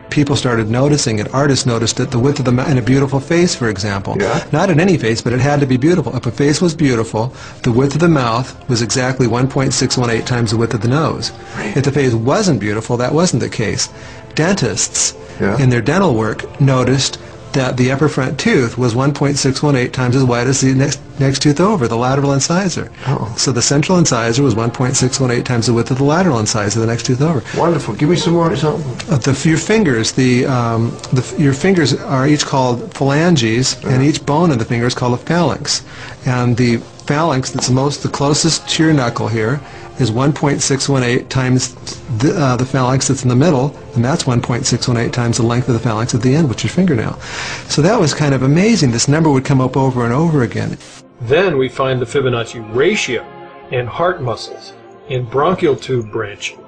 people started noticing it. Artists noticed it. The width of the mouth in a beautiful face, for example. Yeah. Not in any face, but it had to be beautiful. If a face was beautiful, the width of the mouth was exactly 1.618 times the width of the nose. If the face wasn't beautiful, that wasn't the case. Dentists, in their dental work, noticed that the upper front tooth was 1.618 times as wide as the next tooth over, the lateral incisor. Oh. So the central incisor was 1.618 times the width of the lateral incisor, the next tooth over. Wonderful. Give me some more examples. Your fingers, your fingers are each called phalanges, and each bone of the finger is called a phalanx. And the phalanx that's the closest to your knuckle here is 1.618 times the phalanx that's in the middle, and that's 1.618 times the length of the phalanx at the end, which is your fingernail. So that was kind of amazing. This number would come up over and over again. Then we find the Fibonacci ratio in heart muscles, in bronchial tube branching,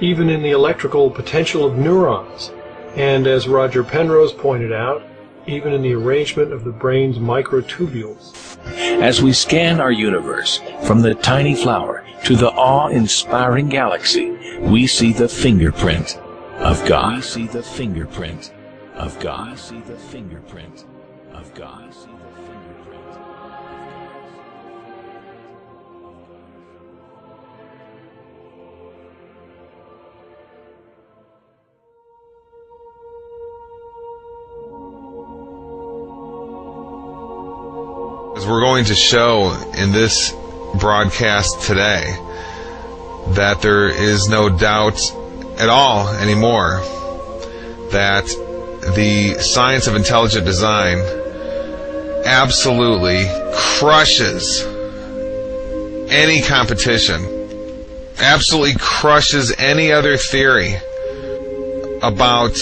even in the electrical potential of neurons, and as Roger Penrose pointed out, even in the arrangement of the brain's microtubules. As we scan our universe, from the tiny flower to the awe-inspiring galaxy, we see the fingerprint of God. We see the fingerprint of God. We see the fingerprint of God. As we're going to show in this broadcast today, that there is no doubt at all anymore that the science of intelligent design absolutely crushes any competition, absolutely crushes any other theory about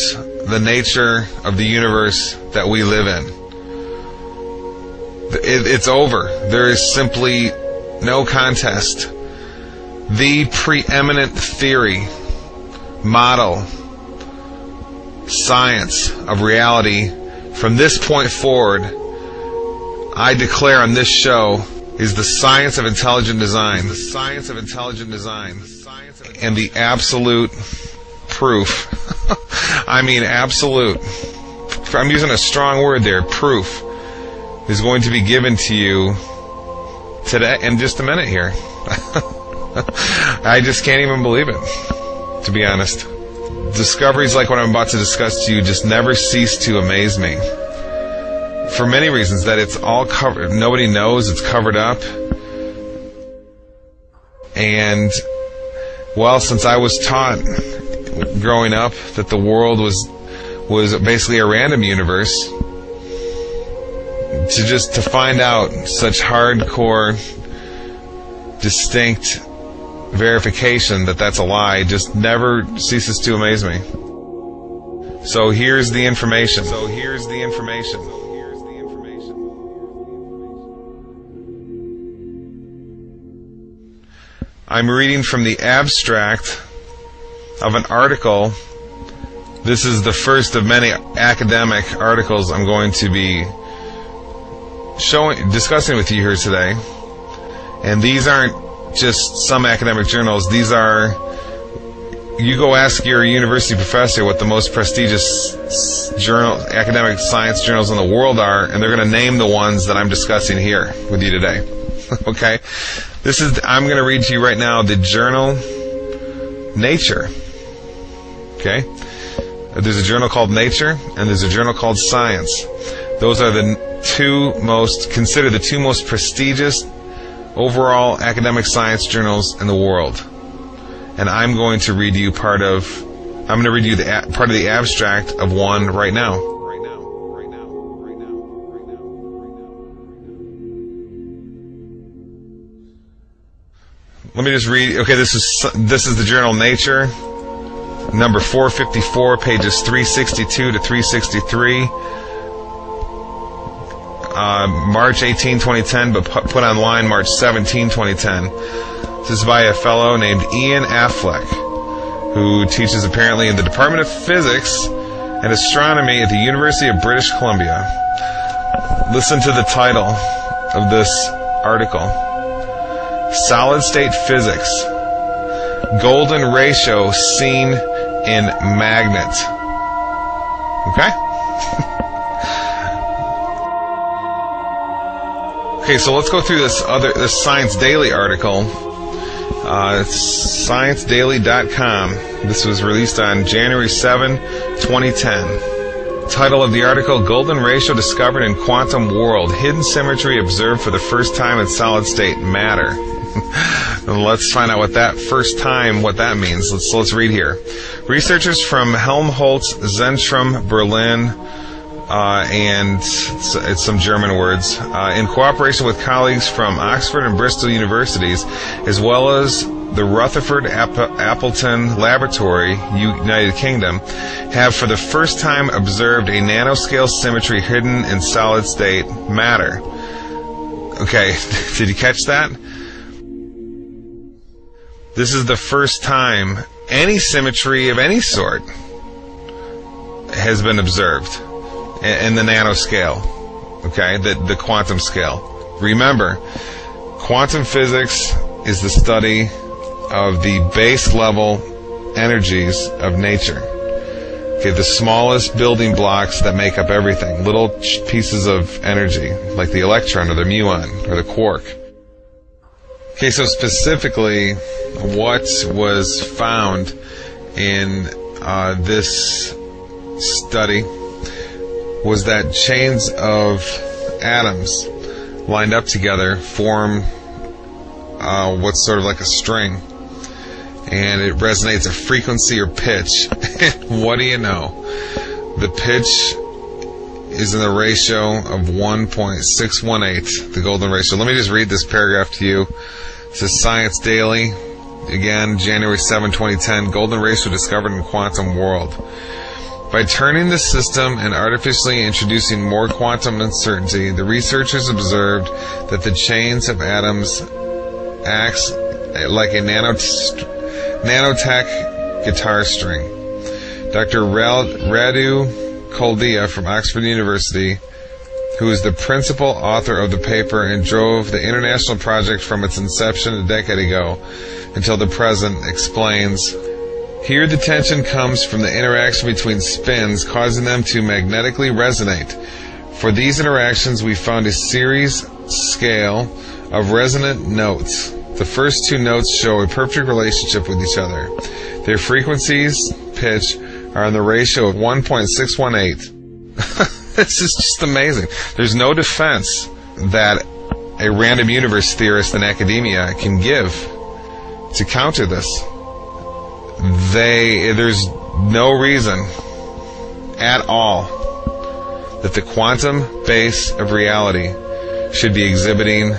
the nature of the universe that we live in. It's over. There is simply no contest. The preeminent theory, model, science of reality from this point forward, I declare on this show, is the science of intelligent design. The science of intelligent design. And the absolute proof. I mean absolute. I'm using a strong word there, proof, is going to be given to you today in just a minute here. I just can't even believe it, to be honest. Discoveries like what I'm about to discuss to you just never cease to amaze me. For many reasons, that it's all covered. Nobody knows, it's covered up. And, well, since I was taught growing up that the world was basically a random universe, to find out such hardcore, distinct verification that that's a lie just never ceases to amaze me. So here's the information. I'm reading from the abstract of an article. This is the first of many academic articles I'm going to be discussing with you here today. And these aren't just some academic journals. These are, you go ask your university professor what the most prestigious academic science journals in the world are, and they're going to name the ones that I'm discussing here with you today. Okay? I'm going to read to you right now the journal Nature. Okay? There's a journal called Nature, and there's a journal called Science. Those are considered the two most prestigious overall academic science journals in the world. And I'm going to read you part of the abstract of one right now. Let me just read. Okay, this is the journal Nature, number 454, pages 362 to 363. March 18, 2010, but put online March 17, 2010. This is by a fellow named Ian Affleck, who teaches apparently in the Department of Physics and Astronomy at the University of British Columbia. Listen to the title of this article. Solid State Physics. Golden Ratio Seen in Magnet. Okay? Okay, so let's go through this Science Daily article. ScienceDaily.com. This was released on January 7, 2010. Title of the article, Golden Ratio Discovered in Quantum World. Hidden Symmetry Observed for the First Time in Solid State Matter. Let's find out what that means. Let's read here. Researchers from Helmholtz Zentrum Berlin, and it's some German words, in cooperation with colleagues from Oxford and Bristol universities, as well as the Rutherford Appleton Laboratory, United Kingdom, have for the first time observed a nanoscale symmetry hidden in solid state matter. Okay, did you catch that? This is the first time any symmetry of any sort has been observed in the nanoscale, okay, the quantum scale. Remember, quantum physics is the study of the base level energies of nature. Okay, the smallest building blocks that make up everything, little pieces of energy, like the electron or the muon or the quark. Okay, so specifically, what was found in this study was that chains of atoms lined up together form what's sort of like a string, and it resonates a frequency or pitch. What do you know? The pitch is in the ratio of 1.618, the golden ratio. Let me just read this paragraph to you. It says Science Daily, again, January 7, 2010, golden ratio discovered in quantum world. By turning the system and artificially introducing more quantum uncertainty, the researchers observed that the chains of atoms acts like a nanotech guitar string. Dr. Radu Koldia from Oxford University, who is the principal author of the paper and drove the international project from its inception a decade ago until the present, explains, here the tension comes from the interaction between spins, causing them to magnetically resonate. For these interactions, we found a series scale of resonant notes. The first two notes show a perfect relationship with each other. Their frequencies, pitch, are in the ratio of 1.618. This is just amazing. There's no defense that a random universe theorist in academia can give to counter this. There's no reason at all that the quantum base of reality should be exhibiting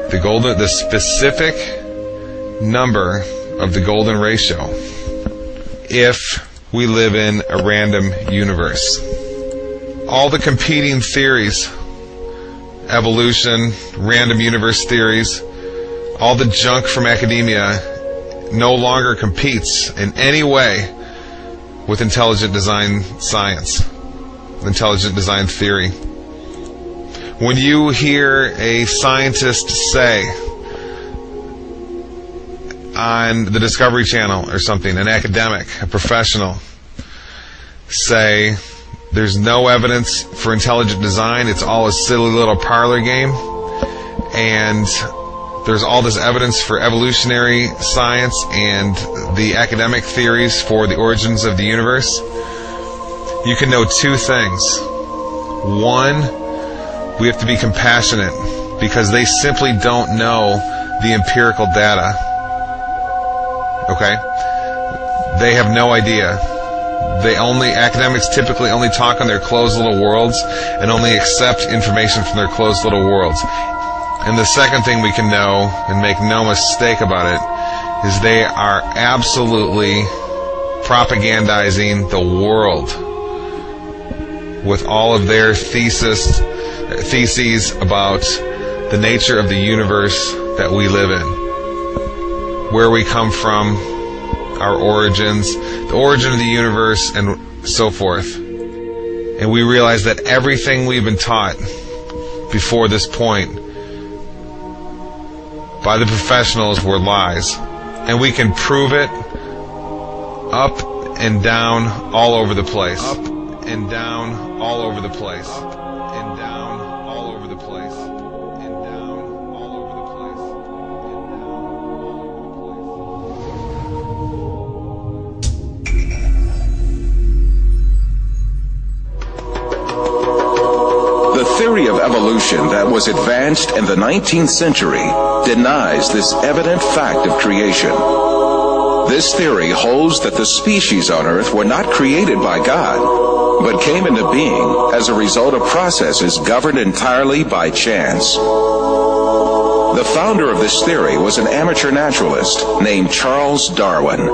the specific number of the golden ratio if we live in a random universe. All the competing theories, evolution, random universe theories, all the junk from academia no longer competes in any way with intelligent design science, intelligent design theory. When you hear a scientist say on the Discovery Channel or something, an academic, a professional, say there's no evidence for intelligent design, it's all a silly little parlor game, and there's all this evidence for evolutionary science and the academic theories for the origins of the universe, you can know two things. One, we have to be compassionate because they simply don't know the empirical data. Okay? They have no idea. Academics typically only talk on their closed little worlds and only accept information from their closed little worlds. And the second thing we can know, and make no mistake about it, is they are absolutely propagandizing the world with all of their theses about the nature of the universe that we live in, where we come from, our origins, the origin of the universe, and so forth. And we realize that everything we've been taught before this point by the professionals were lies. And we can prove it up and down all over the place. Up and down all over the place. And down all over the place. And down all over the place. The theory of evolution that was advanced in the 19th century denies this evident fact of creation. This theory holds that the species on Earth were not created by God, but came into being as a result of processes governed entirely by chance. The founder of this theory was an amateur naturalist named Charles Darwin.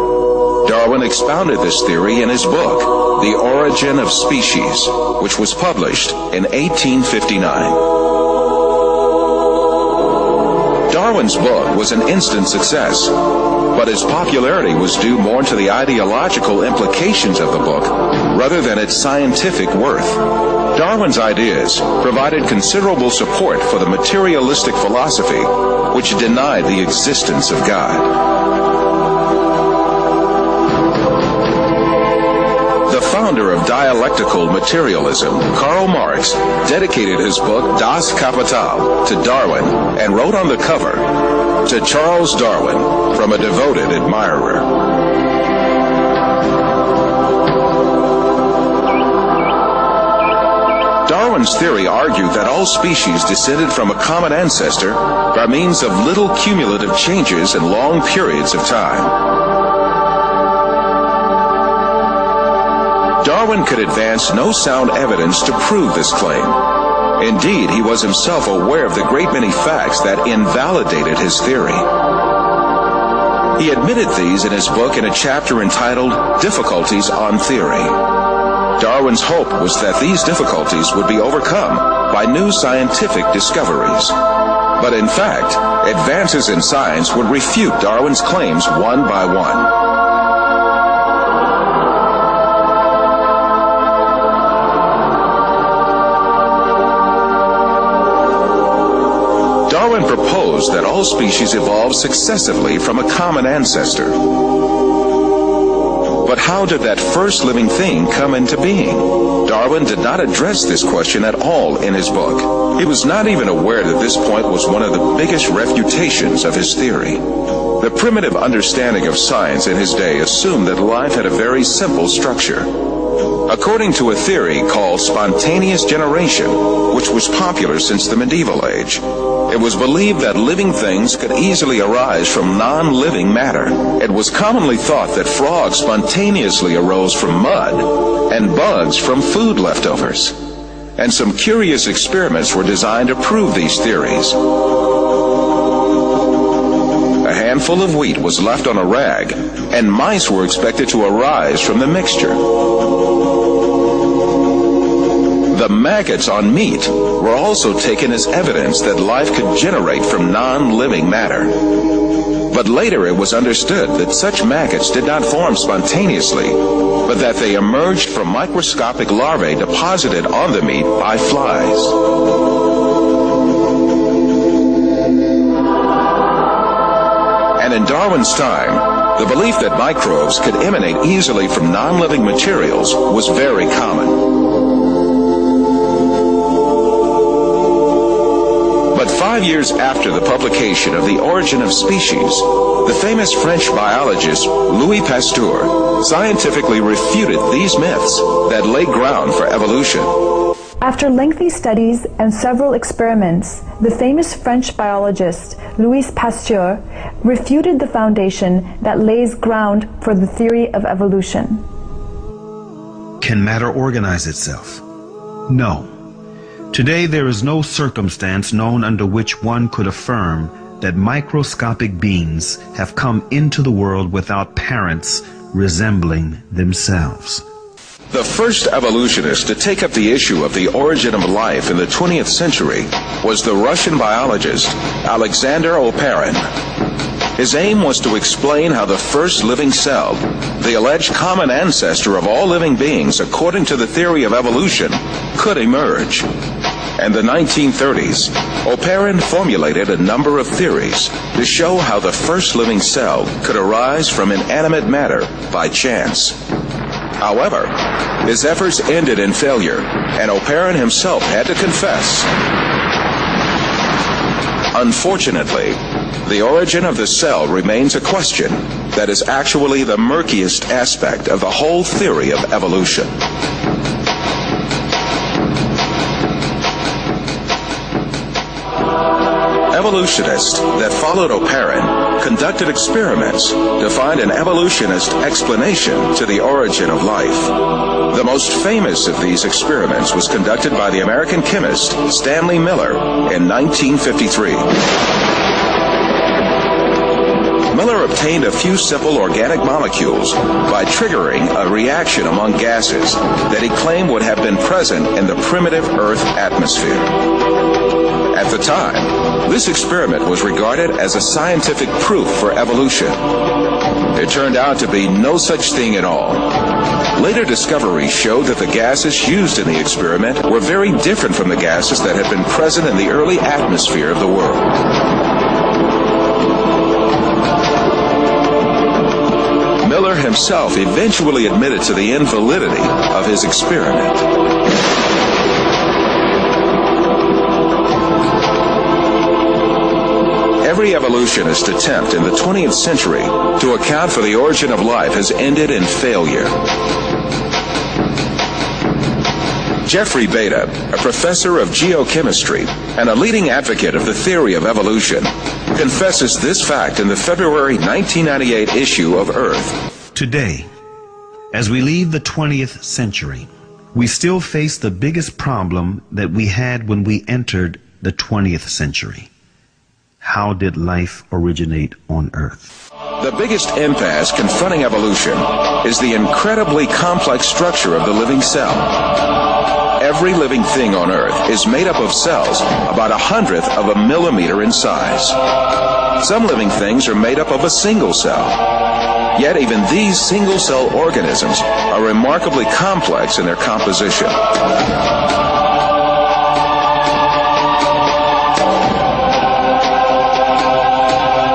Darwin expounded this theory in his book, The Origin of Species, which was published in 1859. Darwin's book was an instant success, but its popularity was due more to the ideological implications of the book rather than its scientific worth. Darwin's ideas provided considerable support for the materialistic philosophy, which denied the existence of God. The founder of dialectical materialism, Karl Marx, dedicated his book Das Kapital to Darwin and wrote on the cover, "To Charles Darwin, from a devoted admirer." Darwin's theory argued that all species descended from a common ancestor by means of little cumulative changes in long periods of time. Darwin could advance no sound evidence to prove this claim. Indeed, he was himself aware of the great many facts that invalidated his theory. He admitted these in his book in a chapter entitled Difficulties on Theory. Darwin's hope was that these difficulties would be overcome by new scientific discoveries. But in fact, advances in science would refute Darwin's claims one by one. Darwin proposed that all species evolved successively from a common ancestor. But how did that first living thing come into being? Darwin did not address this question at all in his book. He was not even aware that this point was one of the biggest refutations of his theory. The primitive understanding of science in his day assumed that life had a very simple structure. According to a theory called spontaneous generation, which was popular since the medieval age, it was believed that living things could easily arise from non-living matter. It was commonly thought that frogs spontaneously arose from mud and bugs from food leftovers. And some curious experiments were designed to prove these theories. A handful of wheat was left on a rag, and mice were expected to arise from the mixture. The maggots on meat were also taken as evidence that life could generate from non-living matter. But later it was understood that such maggots did not form spontaneously, but that they emerged from microscopic larvae deposited on the meat by flies. And in Darwin's time, the belief that microbes could emanate easily from non-living materials was very common. But 5 years after the publication of The Origin of Species, the famous French biologist Louis Pasteur scientifically refuted these myths that lay ground for evolution. After lengthy studies and several experiments, the famous French biologist Louis Pasteur refuted the foundation that lays ground for the theory of evolution. Can matter organize itself? No. Today there is no circumstance known under which one could affirm that microscopic beings have come into the world without parents resembling themselves. The first evolutionist to take up the issue of the origin of life in the 20th century was the Russian biologist Alexander Oparin. His aim was to explain how the first living cell, the alleged common ancestor of all living beings according to the theory of evolution, could emerge. In the 1930s, Oparin formulated a number of theories to show how the first living cell could arise from inanimate matter by chance. However, his efforts ended in failure, and Oparin himself had to confess. Unfortunately, the origin of the cell remains a question that is actually the murkiest aspect of the whole theory of evolution. Evolutionists that followed Oparin conducted experiments to find an evolutionist explanation to the origin of life. The most famous of these experiments was conducted by the American chemist Stanley Miller in 1953. Miller obtained a few simple organic molecules by triggering a reaction among gases that he claimed would have been present in the primitive Earth atmosphere. At the time, this experiment was regarded as a scientific proof for evolution. It turned out to be no such thing at all. Later discoveries showed that the gases used in the experiment were very different from the gases that had been present in the early atmosphere of the world. Miller himself eventually admitted to the invalidity of his experiment. Every evolutionist attempt in the 20th century to account for the origin of life has ended in failure. Jeffrey Beta, a professor of geochemistry and a leading advocate of the theory of evolution, confesses this fact in the February 1998 issue of Earth. Today, as we leave the 20th century, we still face the biggest problem that we had when we entered the 20th century. How did life originate on Earth? The biggest impasse confronting evolution is the incredibly complex structure of the living cell. Every living thing on Earth is made up of cells about 1/100th of a millimeter in size. Some living things are made up of a single cell. Yet even these single-cell organisms are remarkably complex in their composition.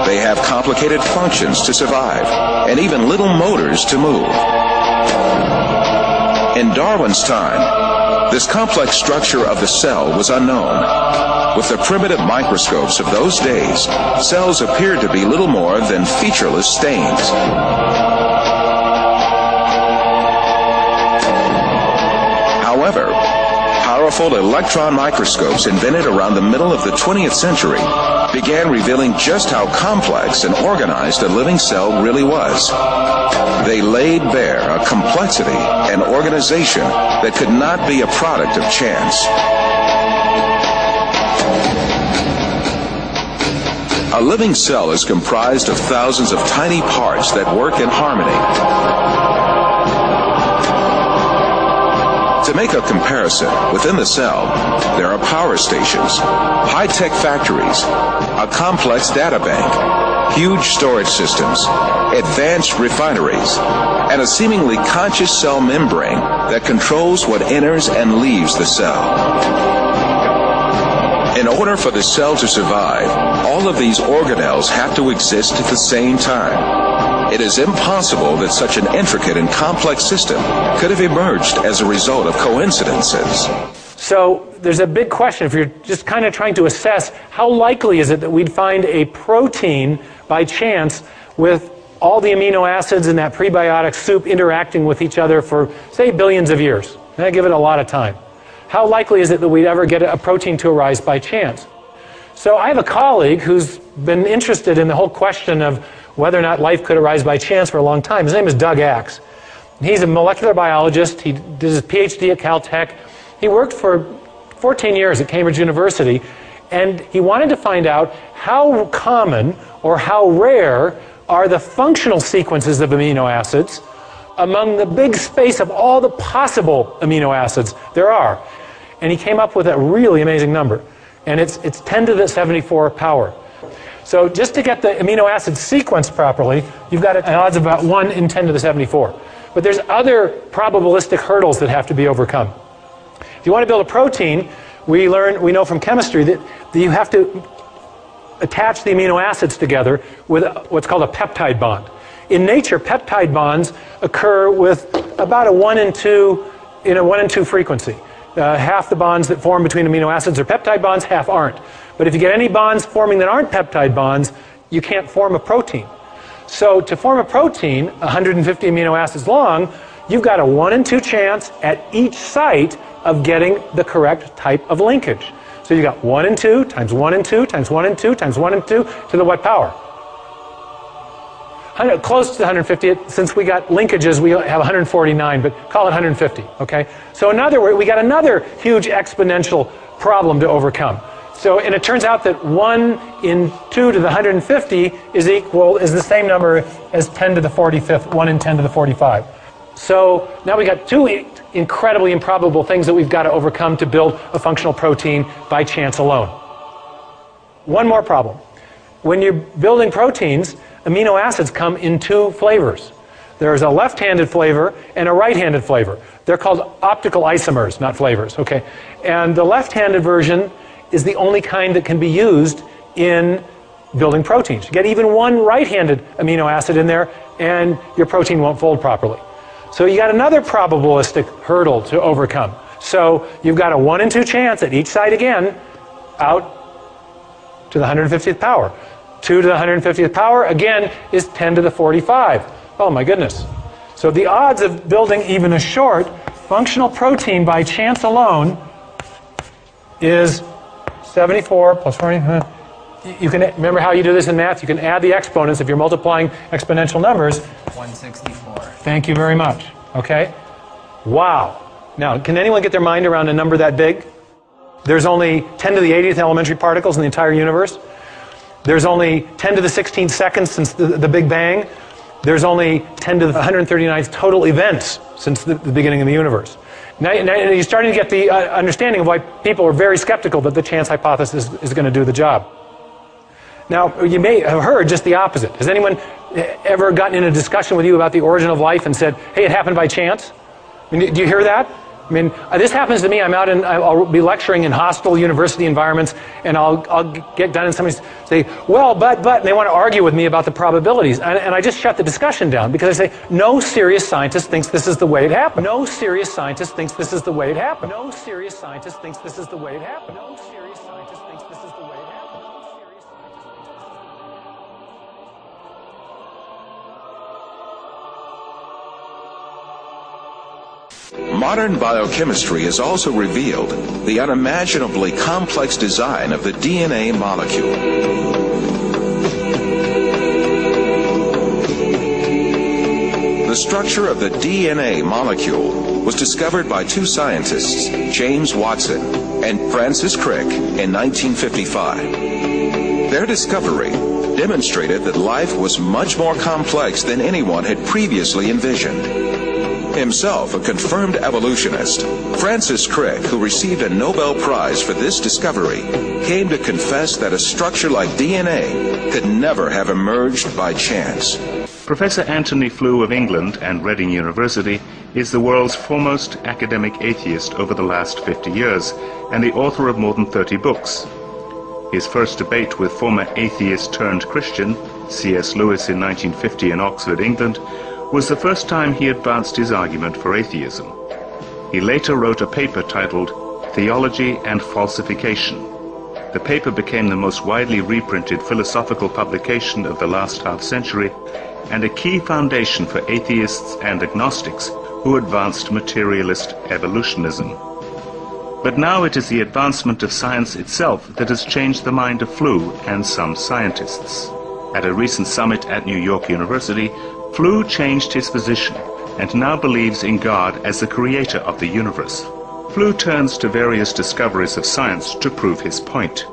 They have complicated functions to survive, and even little motors to move. In Darwin's time, this complex structure of the cell was unknown. With the primitive microscopes of those days, cells appeared to be little more than featureless stains. However, powerful electron microscopes invented around the middle of the 20th century began revealing just how complex and organized a living cell really was. They laid bare a complexity and organization that could not be a product of chance. A living cell is comprised of thousands of tiny parts that work in harmony. To make a comparison, within the cell, there are power stations, high-tech factories, a complex data bank, huge storage systems, advanced refineries, and a seemingly conscious cell membrane that controls what enters and leaves the cell. In order for the cell to survive, all of these organelles have to exist at the same time. It is impossible that such an intricate and complex system could have emerged as a result of coincidences. So there's a big question if you're just kind of trying to assess how likely is it that we'd find a protein by chance with all the amino acids in that prebiotic soup interacting with each other for, say, billions of years. And I give it a lot of time. How likely is it that we'd ever get a protein to arise by chance? So I have a colleague who's been interested in the whole question of whether or not life could arise by chance for a long time. His name is Doug Axe. He's a molecular biologist. He did his PhD at Caltech. He worked for 14 years at Cambridge University, and he wanted to find out how common or how rare are the functional sequences of amino acids among the big space of all the possible amino acids there are. And he came up with a really amazing number, and it's 10 to the 74 power. So just to get the amino acid sequence properly, you've got an odds of about 1 in 10 to the 74. But there's other probabilistic hurdles that have to be overcome. If you want to build a protein, we know from chemistry that you have to attach the amino acids together with what's called a peptide bond. In nature, peptide bonds occur with about a 1 in 2 frequency. Half the bonds that form between amino acids are peptide bonds, half aren't. But if you get any bonds forming that aren't peptide bonds, you can't form a protein. So to form a protein, 150 amino acids long, you've got a 1 in 2 chance at each site of getting the correct type of linkage. So you've got 1 in 2 times 1 in 2 times 1 in 2 times 1 in 2 to the what power? Close to 150. Since we got linkages, we have 149, but call it 150, okay? So in other words, we got another huge exponential problem to overcome. So, and it turns out that 1 in 2 to the 150 is the same number as 10 to the 45th, 1 in 10 to the 45. So now we got two incredibly improbable things that we've got to overcome to build a functional protein by chance alone. One more problem. When you're building proteins, amino acids come in 2 flavors. There's a left-handed flavor and a right-handed flavor. They're called optical isomers, not flavors, okay? And the left-handed version is the only kind that can be used in building proteins. You get even one right-handed amino acid in there and your protein won't fold properly. So you got another probabilistic hurdle to overcome. So you've got a 1 in 2 chance at each site again, out to the 150th power. 2 to the 150th power, again, is 10 to the 45. Oh my goodness. So the odds of building even a short functional protein by chance alone is 74 plus 40. You can remember how you do this in math? You can add the exponents if you're multiplying exponential numbers. 164. Thank you very much. Okay? Wow. Now, can anyone get their mind around a number that big? There's only 10 to the 80th elementary particles in the entire universe. There's only 10 to the 16th seconds since the Big Bang. There's only 10 to the 139th total events since the beginning of the universe. Now you're starting to get the understanding of why people are very skeptical that the chance hypothesis is going to do the job. Now, you may have heard just the opposite. Has anyone ever gotten in a discussion with you about the origin of life and said, hey, it happened by chance? I mean, do you hear that? I mean, this happens to me. I'll be lecturing in hostile university environments, and I'll get done and somebody say, well, but, and they want to argue with me about the probabilities. And I just shut the discussion down because I say, no serious scientist thinks this is the way it happened. No serious scientist thinks this is the way it happened. No serious scientist thinks this is the way it happened. No serious scientist thinks this is the way it happened. Modern biochemistry has also revealed the unimaginably complex design of the DNA molecule. The structure of the DNA molecule was discovered by 2 scientists, James Watson and Francis Crick, in 1955. Their discovery demonstrated that life was much more complex than anyone had previously envisioned. Himself a confirmed evolutionist, Francis Crick, who received a Nobel Prize for this discovery, came to confess that a structure like DNA could never have emerged by chance. Professor Anthony Flew of England and Reading University is the world's foremost academic atheist over the last 50 years and the author of more than 30 books. His first debate with former atheist-turned-Christian C.S. Lewis in 1950 in Oxford, England, was the first time he advanced his argument for atheism. He later wrote a paper titled Theology and Falsification. The paper became the most widely reprinted philosophical publication of the last half-century and a key foundation for atheists and agnostics who advanced materialist evolutionism. But now it is the advancement of science itself that has changed the mind of Flew and some scientists. At a recent summit at New York University, Flew changed his position and now believes in God as the creator of the universe. Flew turns to various discoveries of science to prove his point.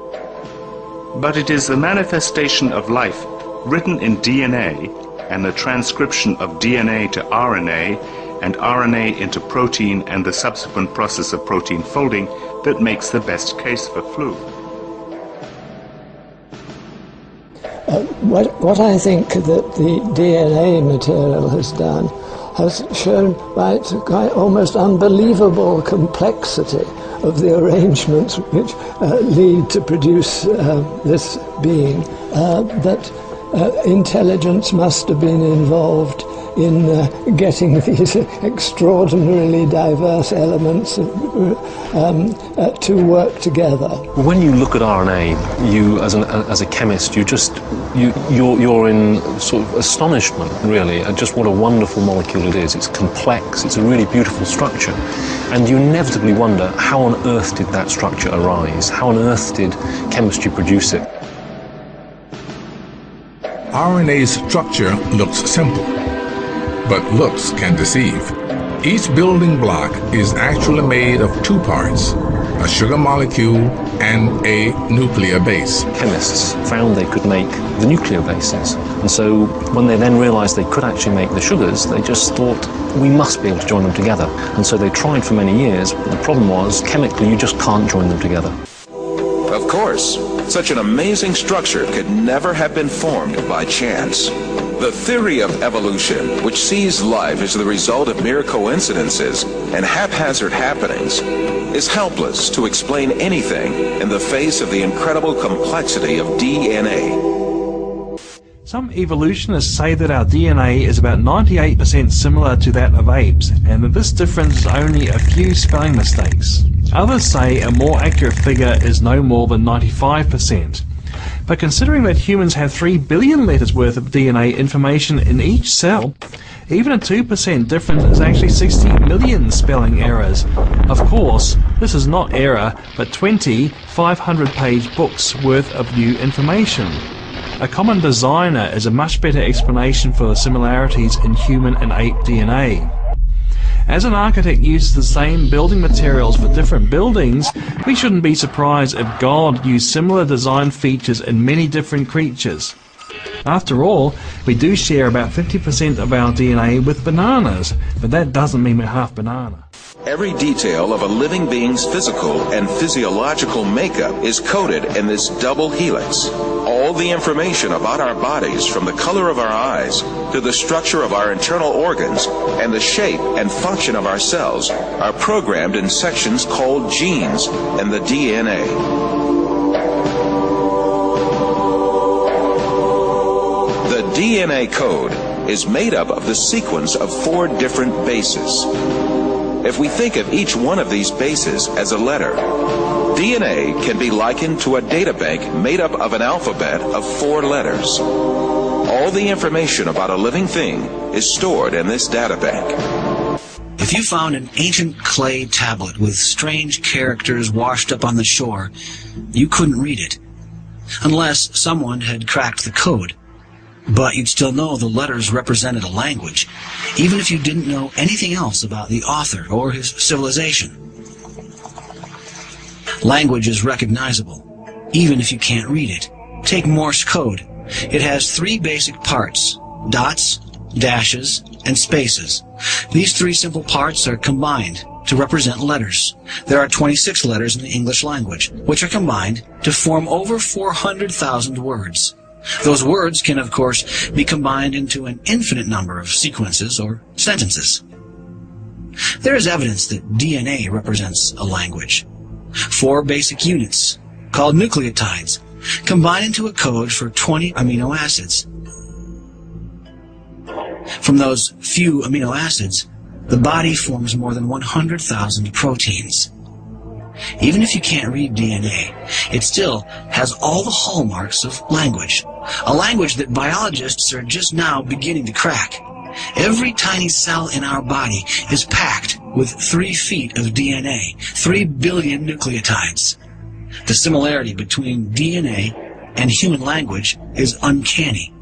But it is the manifestation of life written in DNA and the transcription of DNA to RNA and RNA into protein and the subsequent process of protein folding that makes the best case for Flew. What I think that the DNA material has done has shown by its almost unbelievable complexity of the arrangements which lead to produce this being, that intelligence must have been involved in getting these extraordinarily diverse elements to work together. When you look at RNA, you as a chemist, you're in sort of astonishment, really, at just what a wonderful molecule it is. It's complex, it's a really beautiful structure, and you inevitably wonder, how on earth did that structure arise? How on earth did chemistry produce it? RNA's structure looks simple, but looks can deceive. Each building block is actually made of two parts, a sugar molecule and a nuclear base. Chemists found they could make the nuclear bases, and so when they then realized they could actually make the sugars, they just thought, we must be able to join them together. And so they tried for many years, but the problem was, chemically, you just can't join them together. Of course, such an amazing structure could never have been formed by chance. The theory of evolution, which sees life as the result of mere coincidences and haphazard happenings, is helpless to explain anything in the face of the incredible complexity of DNA. Some evolutionists say that our DNA is about 98% similar to that of apes, and that this difference is only a few spelling mistakes. Others say a more accurate figure is no more than 95%. But considering that humans have 3 billion letters worth of DNA information in each cell, even a 2% difference is actually 60 million spelling errors. Of course, this is not error, but 20 500-page books worth of new information. A common designer is a much better explanation for the similarities in human and ape DNA. As an architect uses the same building materials for different buildings, we shouldn't be surprised if God used similar design features in many different creatures. After all, we do share about 50% of our DNA with bananas, but that doesn't mean we're half banana. Every detail of a living being's physical and physiological makeup is coded in this double helix. All the information about our bodies, from the color of our eyes to the structure of our internal organs and the shape and function of our cells, are programmed in sections called genes in the DNA. The DNA code is made up of the sequence of 4 different bases. If we think of each one of these bases as a letter, DNA can be likened to a databank made up of an alphabet of 4 letters. All the information about a living thing is stored in this databank. If you found an ancient clay tablet with strange characters washed up on the shore, you couldn't read it, unless someone had cracked the code. But you'd still know the letters represented a language, even if you didn't know anything else about the author or his civilization. Language is recognizable, even if you can't read it. Take Morse code. It has 3 basic parts: dots, dashes, and spaces. These 3 simple parts are combined to represent letters. There are 26 letters in the English language, which are combined to form over 400,000 words. Those words can, of course, be combined into an infinite number of sequences or sentences. There is evidence that DNA represents a language. 4 basic units, called nucleotides, combine into a code for 20 amino acids. From those few amino acids, the body forms more than 100,000 proteins. Even if you can't read DNA, it still has all the hallmarks of language. A language that biologists are just now beginning to crack. Every tiny cell in our body is packed with 3 feet of DNA, 3 billion nucleotides. The similarity between DNA and human language is uncanny.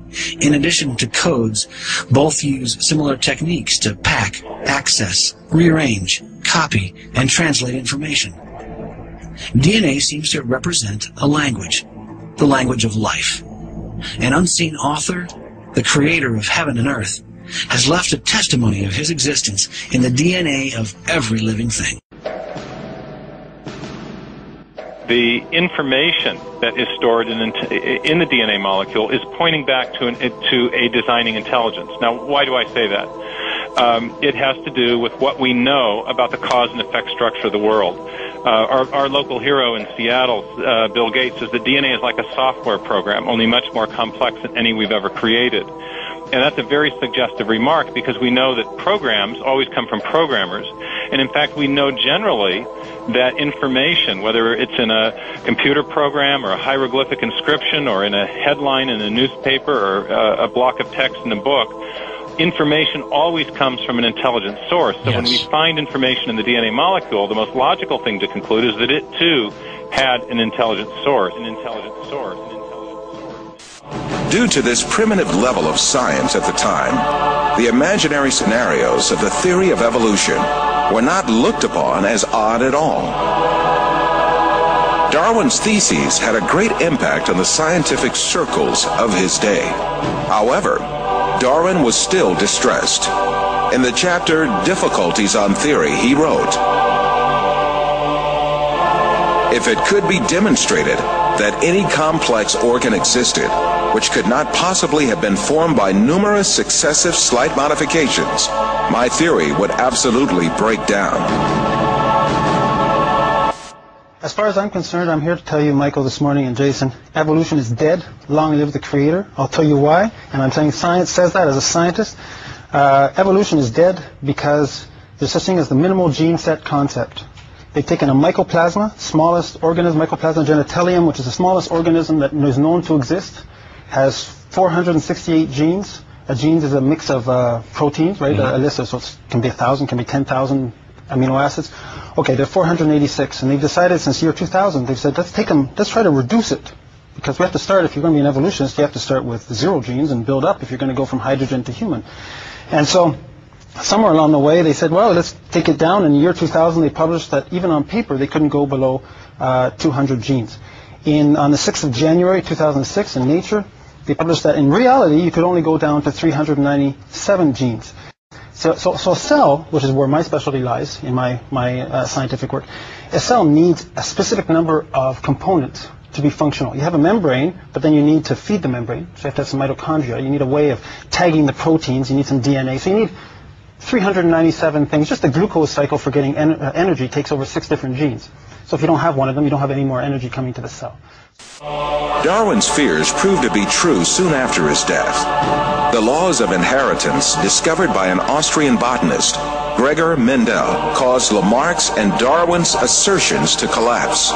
In addition to codes, both use similar techniques to pack, access, rearrange, copy, and translate information. DNA seems to represent a language, the language of life. An unseen author, the creator of heaven and earth, has left a testimony of his existence in the DNA of every living thing. The information that is stored in the DNA molecule is pointing back to a designing intelligence. Now, why do I say that? it has to do with what we know about the cause and effect structure of the world. Our local hero in Seattle, Bill Gates, says that DNA is like a software program, only much more complex than any we've ever created. And that's a very suggestive remark, because we know that programs always come from programmers. And in fact, we know generally that information, whether it's in a computer program or a hieroglyphic inscription or in a headline in a newspaper or a block of text in a book, information always comes from an intelligent source. So when we find information in the DNA molecule, the most logical thing to conclude is that it too had an intelligent source. Due to this primitive level of science at the time, the imaginary scenarios of the theory of evolution were not looked upon as odd at all. Darwin's theses had a great impact on the scientific circles of his day. However, Darwin was still distressed. In the chapter Difficulties on Theory, he wrote, "If it could be demonstrated that any complex organ existed, which could not possibly have been formed by numerous successive slight modifications, my theory would absolutely break down." As far as I'm concerned, I'm here to tell you, Michael, this morning, and Jason, evolution is dead. Long live the creator. I'll tell you why, and I'm saying science says that as a scientist. Evolution is dead because there's such thing as the minimal gene set concept. They've taken a mycoplasma, smallest organism, Mycoplasma genitalium, which is the smallest organism that is known to exist, has 468 genes. A gene is a mix of proteins, right? A list of, so it can be 1,000, can be 10,000 amino acids. Okay, there are 486, and they've decided since year 2000, they've said, let's try to reduce it. Because we have to start, if you're going to be an evolutionist, you have to start with 0 genes and build up if you're going to go from hydrogen to human. And so, somewhere along the way, they said, well, let's take it down. In the year 2000, they published that even on paper, they couldn't go below 200 genes. On the 6th of January 2006 in Nature, they published that in reality, you could only go down to 397 genes. So a cell, which is where my specialty lies in my scientific work, a cell needs a specific number of components to be functional. You have a membrane, but then you need to feed the membrane. So you have to have some mitochondria. You need a way of tagging the proteins. You need some DNA. So you need 397 things. Just the glucose cycle for getting energy takes over 6 different genes. So if you don't have one of them, you don't have any more energy coming to the cell. Darwin's fears proved to be true soon after his death. The laws of inheritance, discovered by an Austrian botanist, Gregor Mendel, caused Lamarck's and Darwin's assertions to collapse.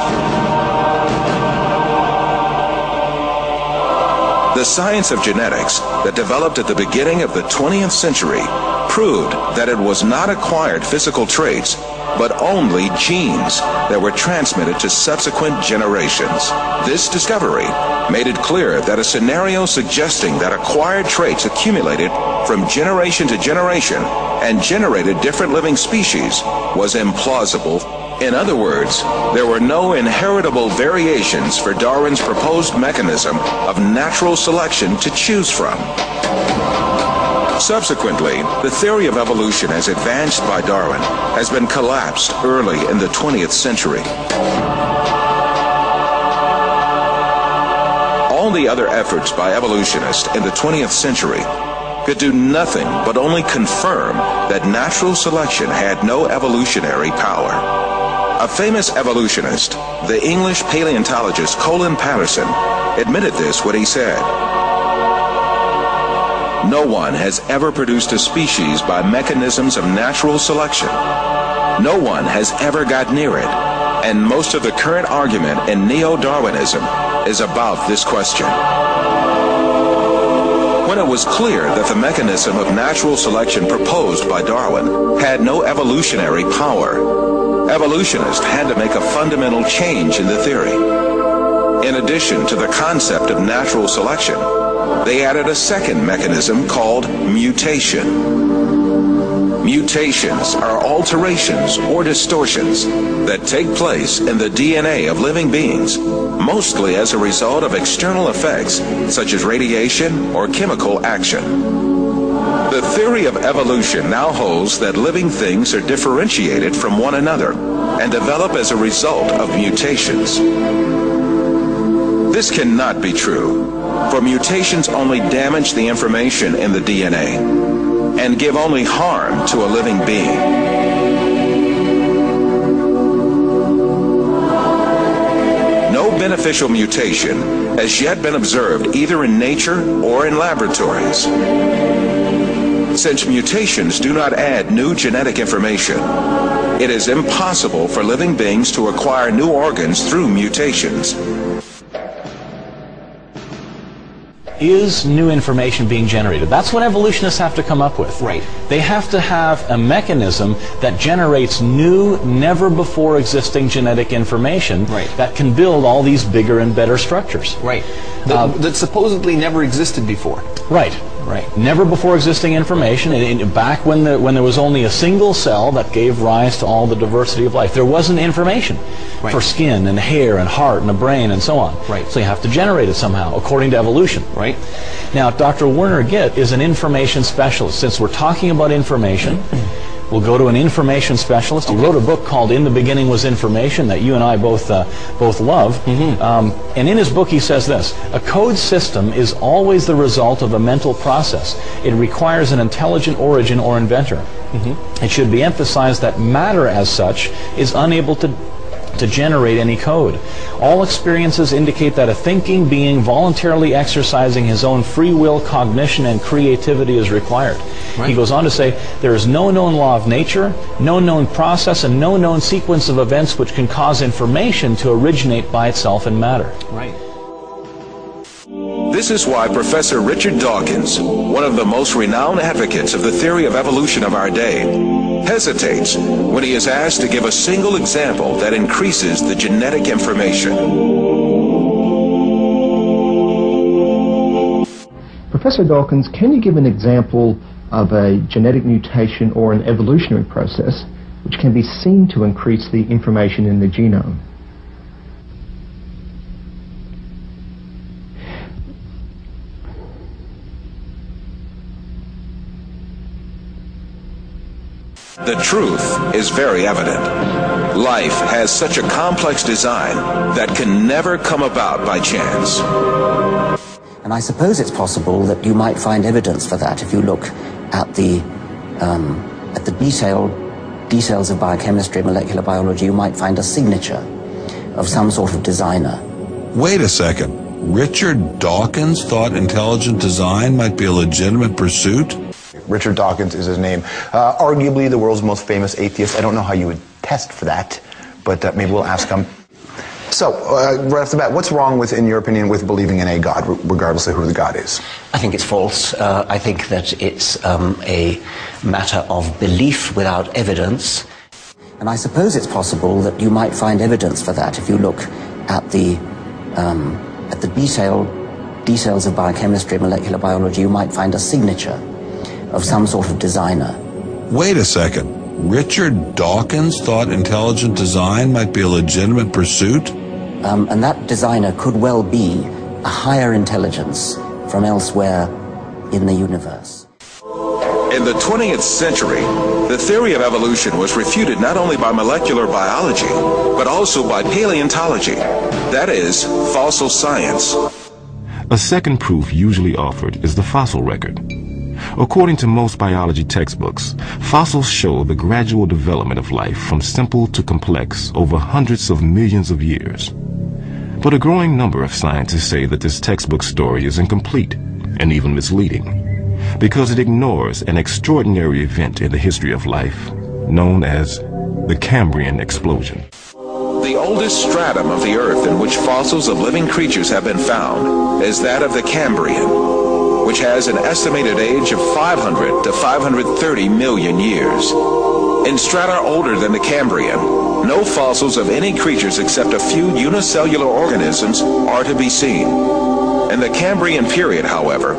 The science of genetics that developed at the beginning of the 20th century proved that it was not acquired physical traits, but only genes that were transmitted to subsequent generations. This discovery made it clear that a scenario suggesting that acquired traits accumulated from generation to generation and generated different living species was implausible. In other words, there were no inheritable variations for Darwin's proposed mechanism of natural selection to choose from. Subsequently, the theory of evolution as advanced by Darwin has been collapsed early in the 20th century. All the other efforts by evolutionists in the 20th century could do nothing but only confirm that natural selection had no evolutionary power. A famous evolutionist, the English paleontologist Colin Patterson, admitted this when he said, "No one has ever produced a species by mechanisms of natural selection. No one has ever got near it, and most of the current argument in neo-Darwinism is about this question." When it was clear that the mechanism of natural selection proposed by Darwin had no evolutionary power, evolutionists had to make a fundamental change in the theory. In addition to the concept of natural selection, they added a second mechanism called mutation. Mutations are alterations or distortions that take place in the DNA of living beings, mostly as a result of external effects such as radiation or chemical action. The theory of evolution now holds that living things are differentiated from one another and develop as a result of mutations. This cannot be true, for mutations only damage the information in the DNA. and give only harm to a living being. No beneficial mutation has yet been observed either in nature or in laboratories. Since mutations do not add new genetic information, it is impossible for living beings to acquire new organs through mutations. Is new information being generated? That's what evolutionists have to come up with. Right. They have to have a mechanism that generates new, never before existing genetic information that can build all these bigger and better structures. Right. That supposedly never existed before. Right. Right. Never before existing information. Back when there was only a single cell that gave rise to all the diversity of life, there wasn't information for skin and hair and heart and a brain and so on. Right. So you have to generate it somehow, according to evolution. Right. Now, Dr. Werner Gitt is an information specialist. Since we're talking about information, we'll go to an information specialist. He wrote a book called In the Beginning Was Information that you and I both love. And in his book he says this: a code system is always the result of a mental process. It requires an intelligent origin or inventor. It should be emphasized that matter as such is unable to generate any code. All experiences indicate that a thinking being voluntarily exercising his own free will, cognition, and creativity is required. He goes on to say, there is no known law of nature, no known process, and no known sequence of events which can cause information to originate by itself in matter. Right. This is why Professor Richard Dawkins, one of the most renowned advocates of the theory of evolution of our day, hesitates when he is asked to give a single example that increases the genetic information. Professor Dawkins, can you give an example of a genetic mutation or an evolutionary process which can be seen to increase the information in the genome? The truth is very evident. Life has such a complex design that can never come about by chance. And I suppose it's possible that you might find evidence for that if you look at the details of biochemistry, molecular biology. You might find a signature of some sort of designer. Wait a second. Richard Dawkins thought intelligent design might be a legitimate pursuit? Richard Dawkins is his name. Arguably the world's most famous atheist. I don't know how you would test for that, but maybe we'll ask him. So, right off the bat, what's wrong with, in your opinion, with believing in a God, regardless of who the God is? I think it's false. I think that it's a matter of belief without evidence. And I suppose it's possible that you might find evidence for that if you look at the details of biochemistry, molecular biology. You might find a signature of some sort of designer. Wait a second. Richard Dawkins thought intelligent design might be a legitimate pursuit? And that designer could well be a higher intelligence from elsewhere in the universe. In the 20th century, the theory of evolution was refuted not only by molecular biology, but also by paleontology, that is, fossil science. A second proof usually offered is the fossil record. According to most biology textbooks, fossils show the gradual development of life from simple to complex over hundreds of millions of years. But a growing number of scientists say that this textbook story is incomplete and even misleading, because it ignores an extraordinary event in the history of life known as the Cambrian explosion. The oldest stratum of the Earth in which fossils of living creatures have been found is that of the Cambrian, which has an estimated age of 500 to 530 million years. In strata older than the Cambrian, no fossils of any creatures except a few unicellular organisms are to be seen. In the Cambrian period, however,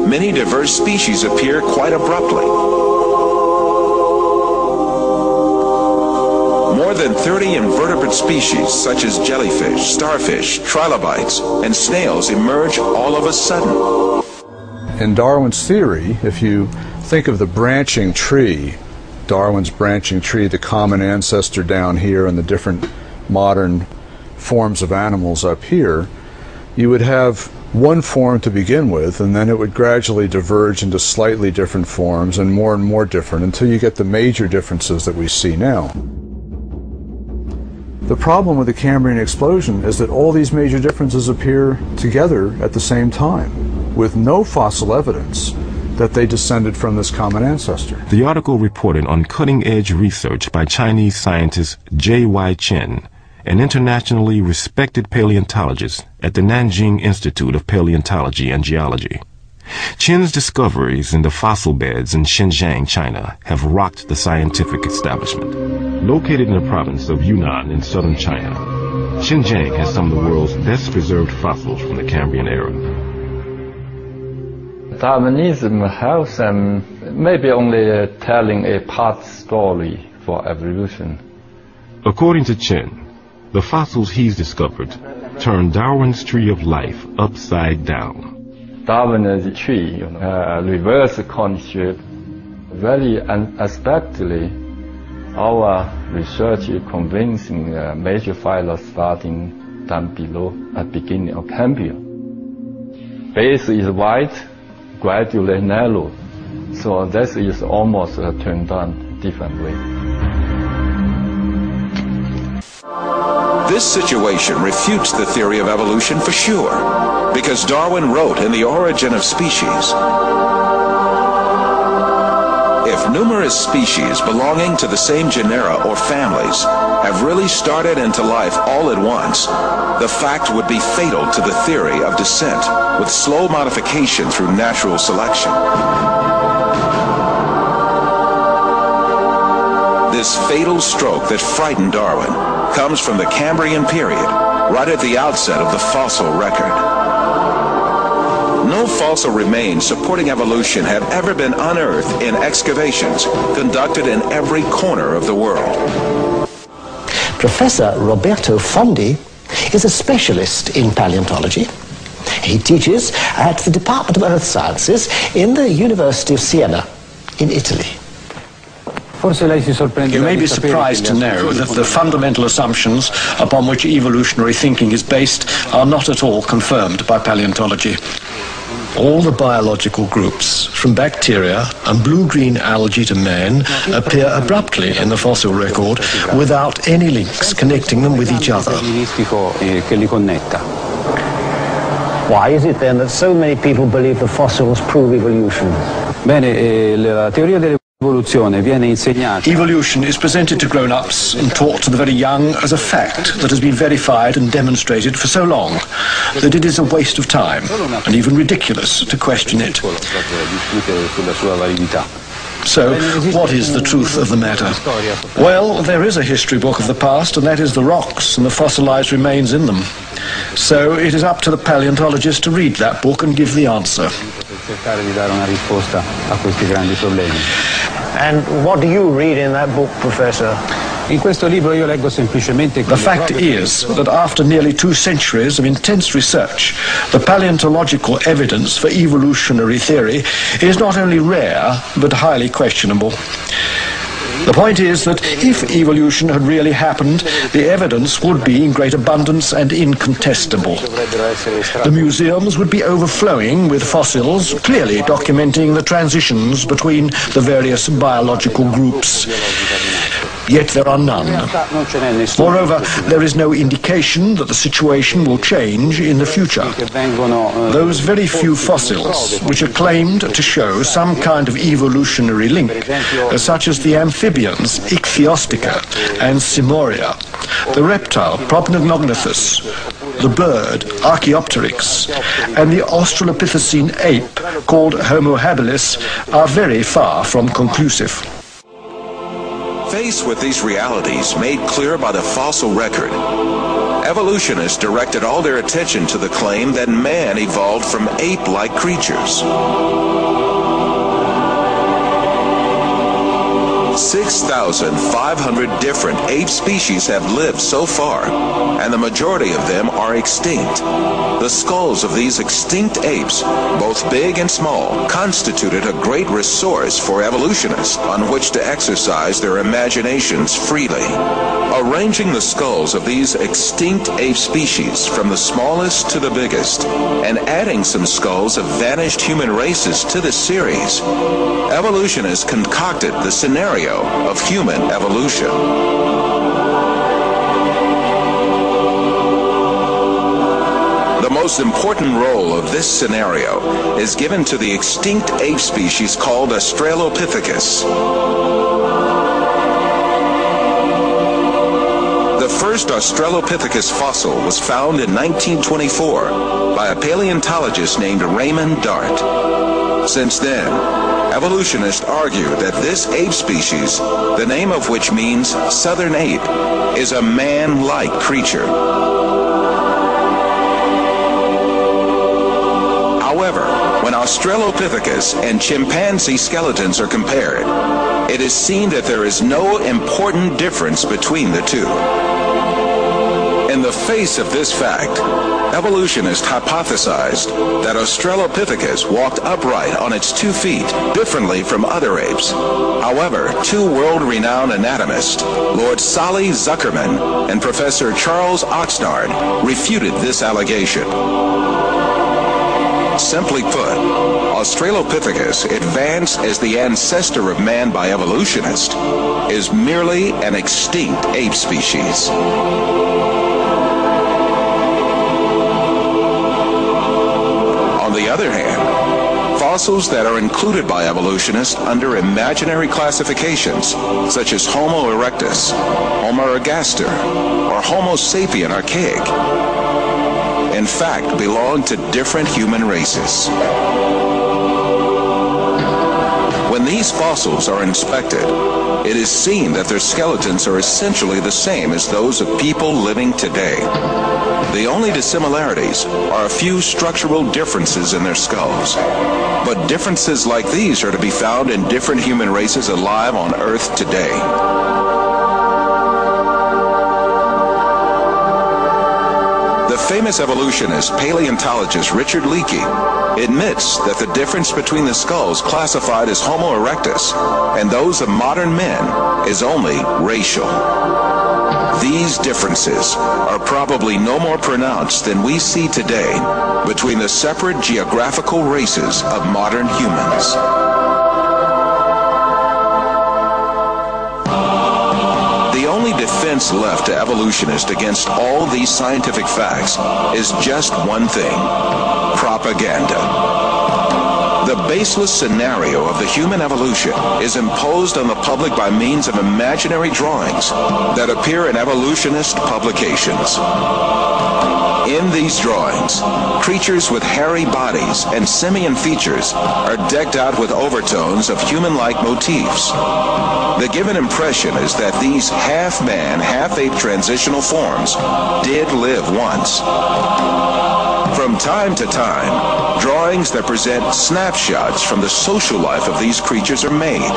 many diverse species appear quite abruptly. More than 30 invertebrate species such as jellyfish, starfish, trilobites, and snails emerge all of a sudden. In Darwin's theory, if you think of the branching tree, Darwin's branching tree, the common ancestor down here and the different modern forms of animals up here, you would have one form to begin with, and then it would gradually diverge into slightly different forms and more different until you get the major differences that we see now. The problem with the Cambrian explosion is that all these major differences appear together at the same time, with no fossil evidence that they descended from this common ancestor. The article reported on cutting-edge research by Chinese scientist J.Y. Chen, an internationally respected paleontologist at the Nanjing Institute of Paleontology and Geology. Chen's discoveries in the fossil beds in Xinjiang, China, have rocked the scientific establishment. Located in the province of Yunnan in southern China, Xinjiang has some of the world's best preserved fossils from the Cambrian era. Darwinism has maybe only telling a part story for evolution. According to Chen, the fossils he's discovered turn Darwin's tree of life upside down. Darwin's tree, reverse concept, very unexpectedly, our research is convincing major phyla starting down below at beginning of Cambrian. Base is wide, gradually narrow, so this is almost turned on different way. This situation refutes the theory of evolution for sure, because Darwin wrote in The Origin of Species, if numerous species belonging to the same genera or families have really started into life all at once, the fact would be fatal to the theory of descent, with slow modification through natural selection. This fatal stroke that frightened Darwin comes from the Cambrian period, right at the outset of the fossil record. No fossil remains supporting evolution have ever been unearthed in excavations conducted in every corner of the world. Professor Roberto Fondi is a specialist in paleontology. He teaches at the Department of Earth Sciences in the University of Siena in Italy. You may be surprised to know that the fundamental assumptions upon which evolutionary thinking is based are not at all confirmed by paleontology. All the biological groups, from bacteria and blue-green algae to man, appear abruptly in the fossil record without any links connecting them with each other. Why is it then that so many people believe the fossils prove evolution? Evolution is presented to grown-ups and taught to the very young as a fact that has been verified and demonstrated for so long that it is a waste of time and even ridiculous to question it. So, what is the truth of the matter? Well, there is a history book of the past, and that is the rocks and the fossilized remains in them. So it is up to the paleontologist to read that book and give the answer. And what do you read in that book, Professor? The fact is that after nearly 2 centuries of intense research, the paleontological evidence for evolutionary theory is not only rare, but highly questionable. The point is that if evolution had really happened, the evidence would be in great abundance and incontestable. The museums would be overflowing with fossils, clearly documenting the transitions between the various biological groups. Yet there are none. Moreover, there is no indication that the situation will change in the future. Those very few fossils which are claimed to show some kind of evolutionary link, such as the amphibians Ichthyostica and Simoria, the reptile Proplogognathus, the bird Archaeopteryx, and the Australopithecine ape called Homo habilis are very far from conclusive. Faced with these realities made clear by the fossil record, evolutionists directed all their attention to the claim that man evolved from ape-like creatures. 6,500 different ape species have lived so far, and the majority of them are extinct. The skulls of these extinct apes, both big and small, constituted a great resource for evolutionists on which to exercise their imaginations freely. Arranging the skulls of these extinct ape species from the smallest to the biggest, and adding some skulls of vanished human races to this series, evolutionists concocted the scenario of human evolution. The most important role of this scenario is given to the extinct ape species called Australopithecus. The first Australopithecus fossil was found in 1924 by a paleontologist named Raymond Dart. Since then, evolutionists argue that this ape species, the name of which means southern ape, is a man-like creature. However, when Australopithecus and chimpanzee skeletons are compared, it is seen that there is no important difference between the two. In the face of this fact, evolutionists hypothesized that Australopithecus walked upright on its 2 feet differently from other apes. However, two world-renowned anatomists, Lord Solly Zuckerman and Professor Charles Oxnard, refuted this allegation. Simply put, Australopithecus, advanced as the ancestor of man by evolutionists, is merely an extinct ape species. On the other hand, fossils that are included by evolutionists under imaginary classifications, such as Homo erectus, Homo ergaster, or Homo sapien archaic, in fact belong to different human races. When these fossils are inspected, it is seen that their skeletons are essentially the same as those of people living today. The only dissimilarities are a few structural differences in their skulls. But differences like these are to be found in different human races alive on Earth today. The famous evolutionist paleontologist Richard Leakey admits that the difference between the skulls classified as Homo erectus and those of modern men is only racial. These differences are probably no more pronounced than we see today between the separate geographical races of modern humans. The only defense left to evolutionists against all these scientific facts is just one thing: propaganda. The baseless scenario of the human evolution is imposed on the public by means of imaginary drawings that appear in evolutionist publications. In these drawings, creatures with hairy bodies and simian features are decked out with overtones of human-like motifs. The given impression is that these half-man, half-ape transitional forms did live once. From time to time, drawings that present snapshots from the social life of these creatures are made.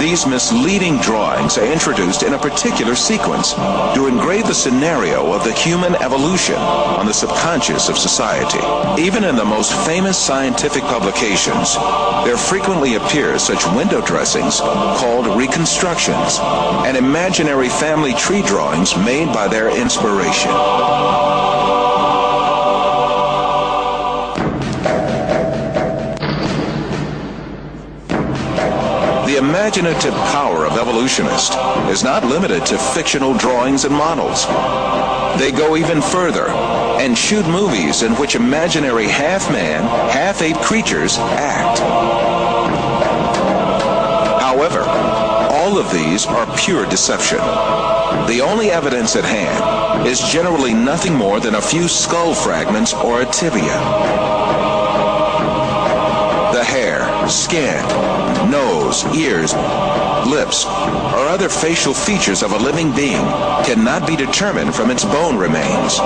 These misleading drawings are introduced in a particular sequence to engrave the scenario of the human evolution on the subconscious of society. Even in the most famous scientific publications, there frequently appear such window dressings called reconstructions and imaginary family tree drawings made by their inspiration. The imaginative power of evolutionists is not limited to fictional drawings and models. They go even further and shoot movies in which imaginary half-man, half-ape creatures act. However, all of these are pure deception. The only evidence at hand is generally nothing more than a few skull fragments or a tibia. The hair, skin, nose, ears, lips, or other facial features of a living being cannot be determined from its bone remains.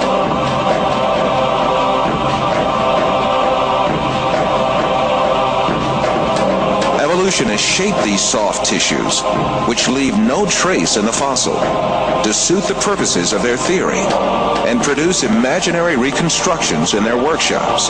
evolutionists shape these soft tissues, which leave no trace in the fossil, to suit the purposes of their theory, and produce imaginary reconstructions in their workshops.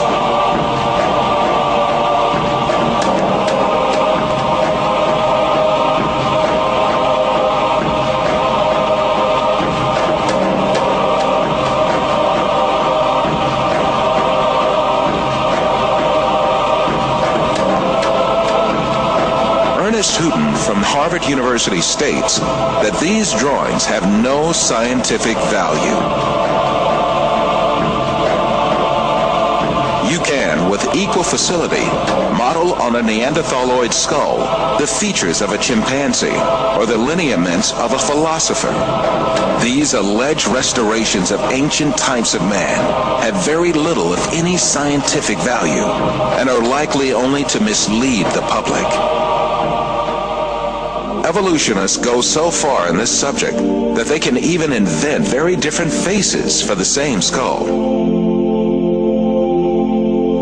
Houghton from Harvard University states that these drawings have no scientific value. You can, with equal facility, model on a Neanderthaloid skull the features of a chimpanzee or the lineaments of a philosopher. These alleged restorations of ancient types of man have very little, if any, scientific value and are likely only to mislead the public. Evolutionists go so far in this subject that they can even invent very different faces for the same skull.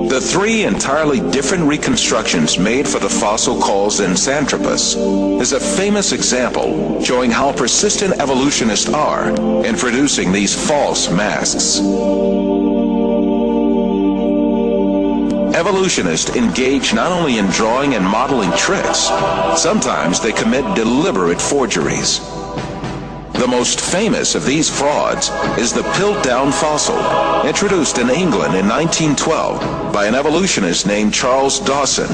The three entirely different reconstructions made for the fossil called Zinjanthropus is a famous example showing how persistent evolutionists are in producing these false masks. Evolutionists engage not only in drawing and modeling tricks, sometimes they commit deliberate forgeries. The most famous of these frauds is the Piltdown fossil, introduced in England in 1912 by an evolutionist named Charles Dawson.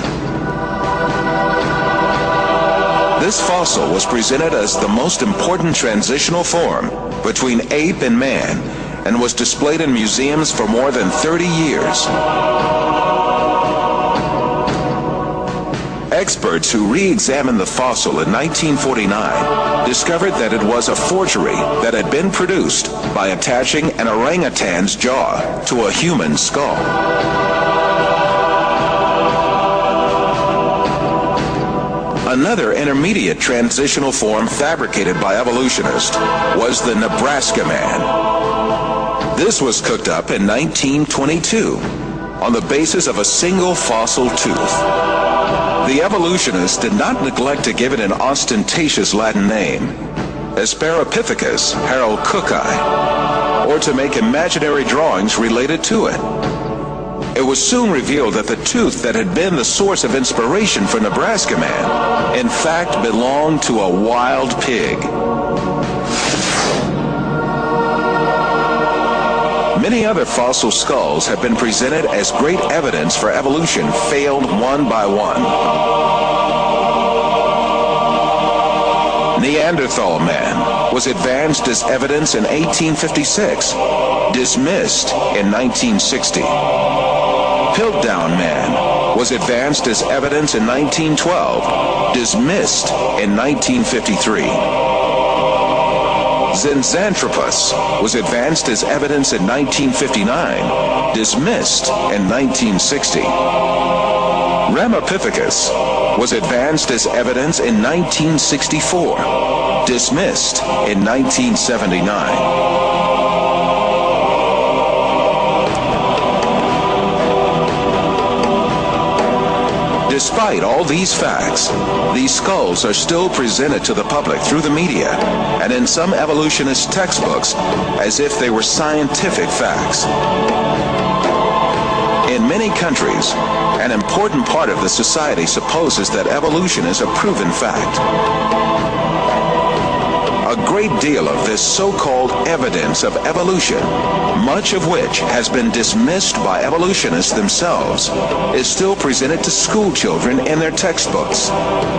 This fossil was presented as the most important transitional form between ape and man and was displayed in museums for more than 30 years. Experts who re-examined the fossil in 1949 discovered that it was a forgery that had been produced by attaching an orangutan's jaw to a human skull. Another intermediate transitional form fabricated by evolutionists was the Nebraska man. This was cooked up in 1922 on the basis of a single fossil tooth. The evolutionists did not neglect to give it an ostentatious Latin name, Asparapithecus haroldcooki, or to make imaginary drawings related to it. It was soon revealed that the tooth that had been the source of inspiration for Nebraska Man, in fact, belonged to a wild pig. Many other fossil skulls have been presented as great evidence for evolution failed one by one. Neanderthal man was advanced as evidence in 1856, dismissed in 1960. Piltdown man was advanced as evidence in 1912, dismissed in 1953. Zinjanthropus was advanced as evidence in 1959, dismissed in 1960. Ramapithecus was advanced as evidence in 1964, dismissed in 1979. Despite all these facts, these skulls are still presented to the public through the media and in some evolutionist textbooks as if they were scientific facts. In many countries, an important part of the society supposes that evolution is a proven fact. A great deal of this so-called evidence of evolution, much of which has been dismissed by evolutionists themselves, is still presented to school children in their textbooks,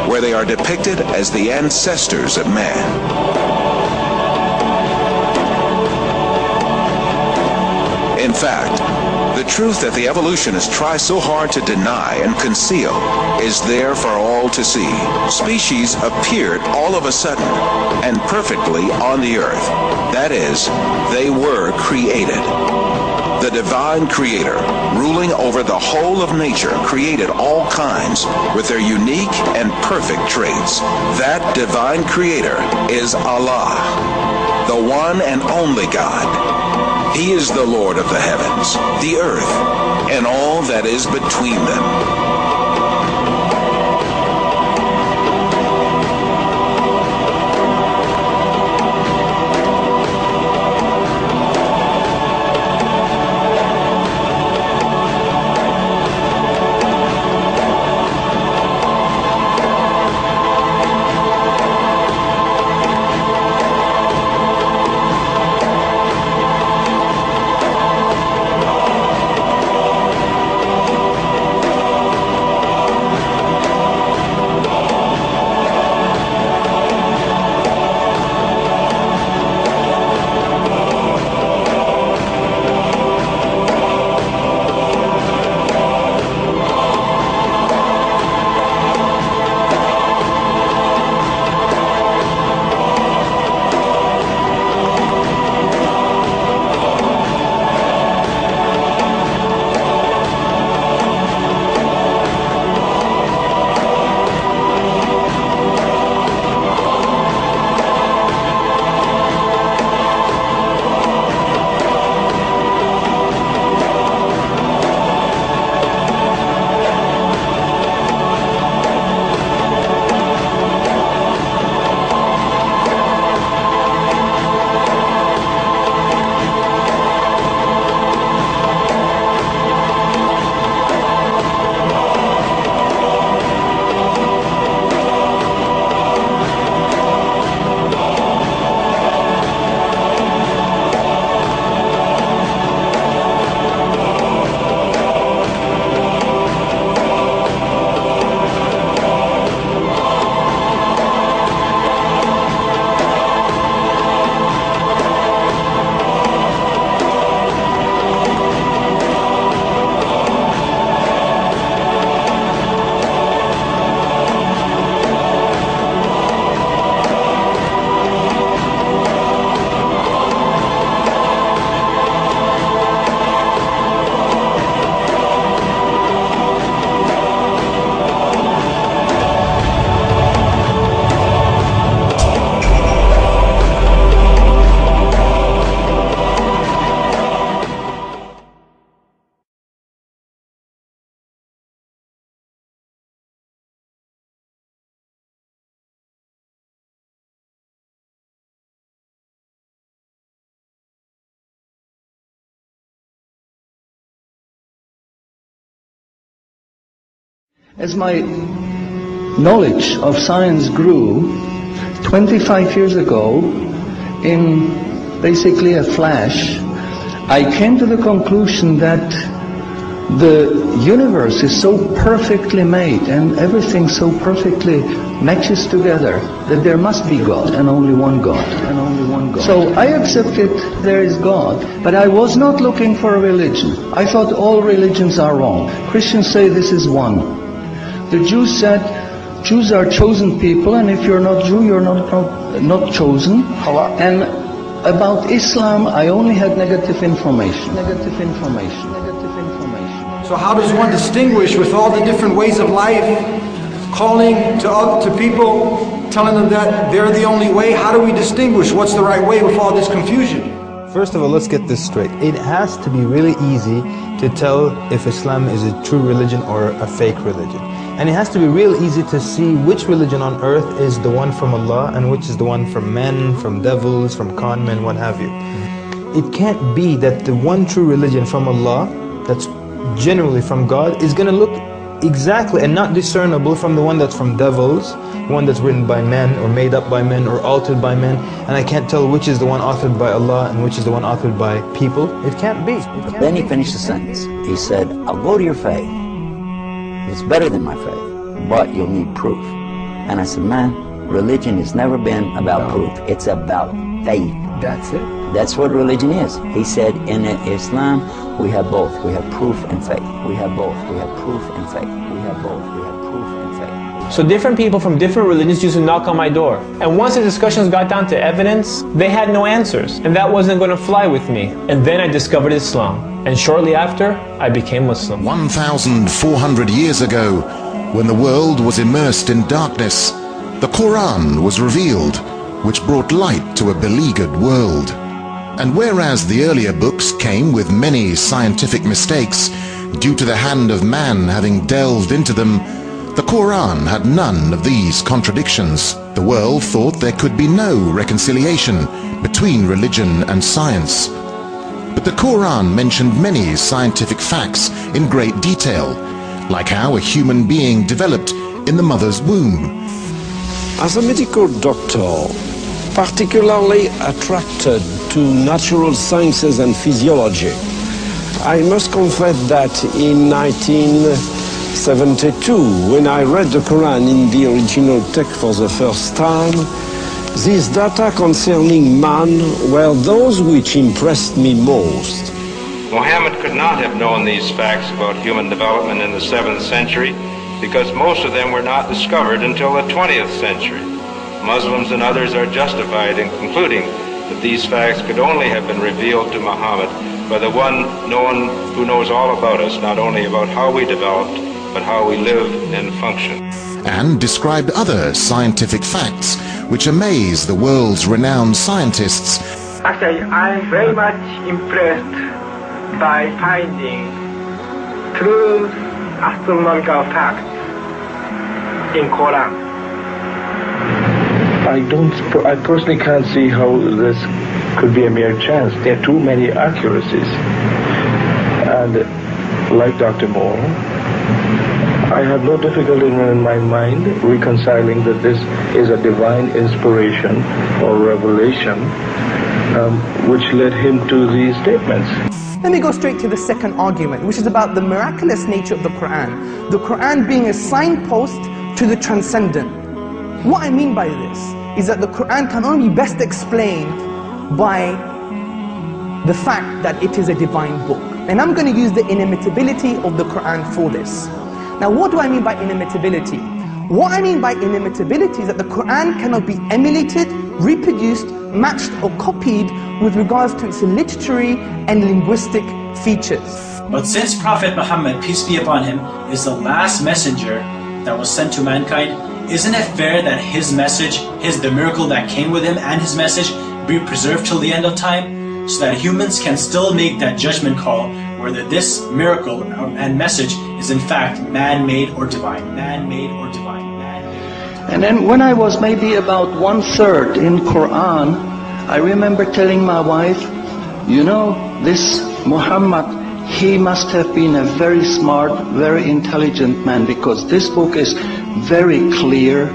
where they are depicted as the ancestors of man. In fact, the truth that the evolutionists try so hard to deny and conceal is there for all to see. Species appeared all of a sudden and perfectly on the earth. That is, they were created. The divine creator, ruling over the whole of nature, created all kinds with their unique and perfect traits. That divine creator is Allah, the one and only God. He is the Lord of the heavens, the earth, and all that is between them. As my knowledge of science grew, 25 years ago, in basically a flash, I came to the conclusion that the universe is so perfectly made and everything so perfectly matches together that there must be God and only one God. So I accepted there is God, but I was not looking for a religion. I thought all religions are wrong. Christians say this is one. The Jews said Jews are chosen people, and if you're not Jew, you're not chosen. And about Islam, I only had negative information. So how does one distinguish with all the different ways of life, calling to people, telling them that they're the only way? How do we distinguish what's the right way with all this confusion? First of all, let's get this straight. It has to be really easy to tell if Islam is a true religion or a fake religion. And it has to be real easy to see which religion on earth is the one from Allah and which is the one from men, from devils, from con men, what have you. It can't be that the one true religion from Allah, that's generally from God, is going to look exactly and not discernible from the one that's from devils, one that's written by men or made up by men or altered by men, and I can't tell which is the one authored by Allah and which is the one authored by people. It can't be. Then he finished the sentence. He said, I'll go to your faith. It's better than my faith, but you'll need proof. And I said, man, religion has never been about proof. It's about faith. That's it. That's what religion is. He said, in Islam, we have both. We have proof and faith. We have both. We have proof and faith. We have both. We have proof and faith. So different people from different religions used to knock on my door. And once the discussions got down to evidence, they had no answers. And that wasn't going to fly with me. And then I discovered Islam. And shortly after, I became Muslim. 1,400 years ago, when the world was immersed in darkness, the Quran was revealed, which brought light to a beleaguered world. And whereas the earlier books came with many scientific mistakes, due to the hand of man having delved into them, the Quran had none of these contradictions. The world thought there could be no reconciliation between religion and science. But the Quran mentioned many scientific facts in great detail, like how a human being developed in the mother's womb. As a medical doctor, particularly attracted to natural sciences and physiology, I must confess that in 1972, when I read the Quran in the original text for the first time, these data concerning man were those which impressed me most. Muhammad could not have known these facts about human development in the 7th century because most of them were not discovered until the 20th century. Muslims and others are justified in concluding that these facts could only have been revealed to Muhammad by the one who knows all about us, not only about how we developed, but how we live and function. And described other scientific facts which amaze the world's renowned scientists. Actually, I'm very much impressed by finding true astronomical facts in Quran. I personally can't see how this could be a mere chance. There are too many accuracies. And like Dr. Moore, I have no difficulty in my mind reconciling that this is a divine inspiration or revelation which led him to these statements. Let me go straight to the second argument, which is about the miraculous nature of the Quran. The Quran being a signpost to the transcendent. What I mean by this is that the Quran can only be best explained by the fact that it is a divine book. And I'm going to use the inimitability of the Quran for this. Now, what do I mean by inimitability? What I mean by inimitability is that the Quran cannot be emulated, reproduced, matched or copied with regards to its literary and linguistic features. But since Prophet Muhammad, peace be upon him, is the last messenger that was sent to mankind, isn't it fair that his message, the miracle that came with him and his message be preserved till the end of time, so that humans can still make that judgment call whether this miracle and message is in fact man-made or divine, man-made or divine, man-made. And then when I was maybe about 1/3 in Quran, I remember telling my wife, you know, this Muhammad he must have been a very smart, very intelligent man, because this book is very clear,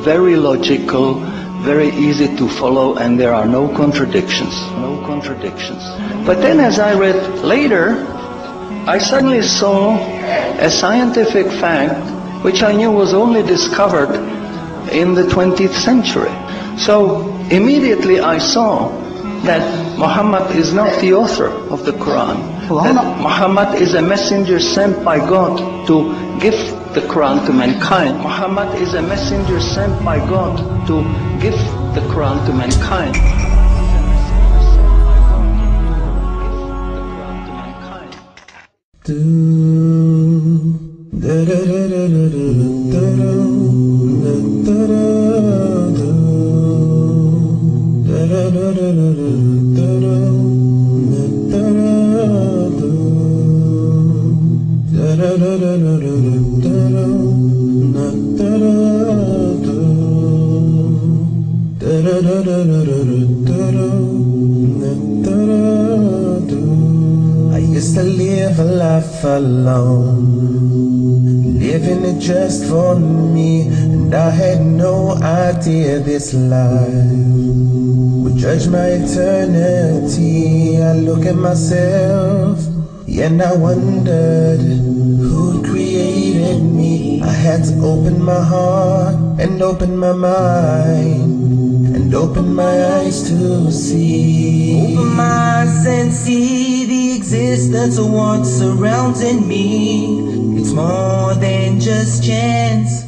very logical, very easy to follow, and there are no contradictions. No contradictions. But then as I read later, I suddenly saw a scientific fact which I knew was only discovered in the 20th century. So immediately I saw that Muhammad is not the author of the Quran. That Muhammad is a messenger sent by God to give the Quran to mankind. Muhammad is a messenger sent by God to give the Quran to mankind. I used to live a life alone, living it just for me, and I had no idea this life would judge my eternity. I look at myself, and I wondered who created me. I had to open my heart and open my mind and open my eyes to see. Open my eyes and see the existence of what's surrounding me. It's more than just chance,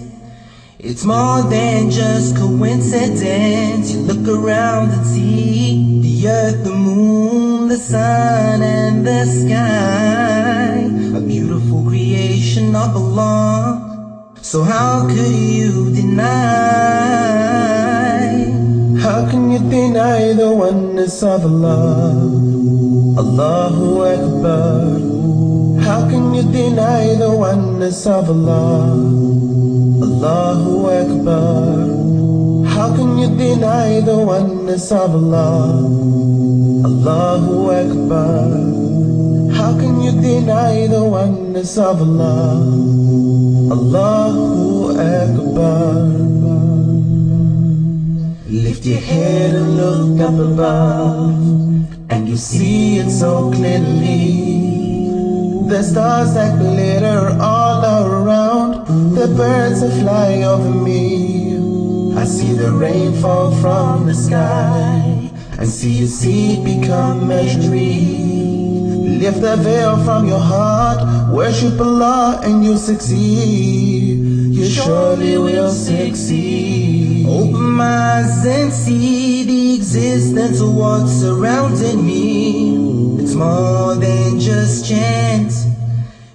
it's more than just coincidence. You look around and see the earth, the moon, the sun and the sky, a beautiful creation of Allah. So how could you deny? How can you deny the oneness of Allah? Allahu Akbar. How can you deny the oneness of Allah? Allahu Akbar. How can you deny the oneness of Allah? Allahu Akbar. How can you deny the oneness of Allah? Allahu Akbar. Lift your head and look up above, and you see it so clearly. The stars that glitter all around, the birds that fly over me. I see the rain fall from the sky, and see a seed become a tree. Lift the veil from your heart, worship Allah and you'll succeed. You surely will succeed. Open my eyes and see the existence of what's surrounding me. It's more than just chance,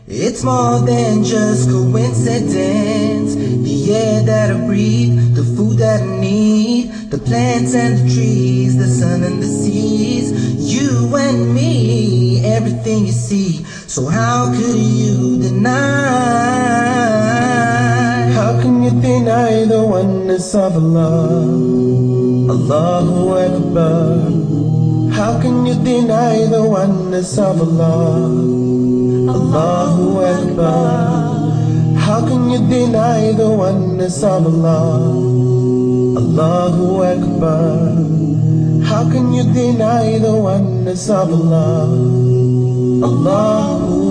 it's more than just coincidence. The air that I breathe, the food that I need, the plants and the trees, the sun and the seas, you and me, everything you see. So how could you deny? How can you deny the oneness of Allah? Allahu Akbar. How can you deny the oneness of Allah? Allahu Akbar. How can you deny the oneness of Allah? Allahu Akbar. How can you deny the oneness of Allah? Allahu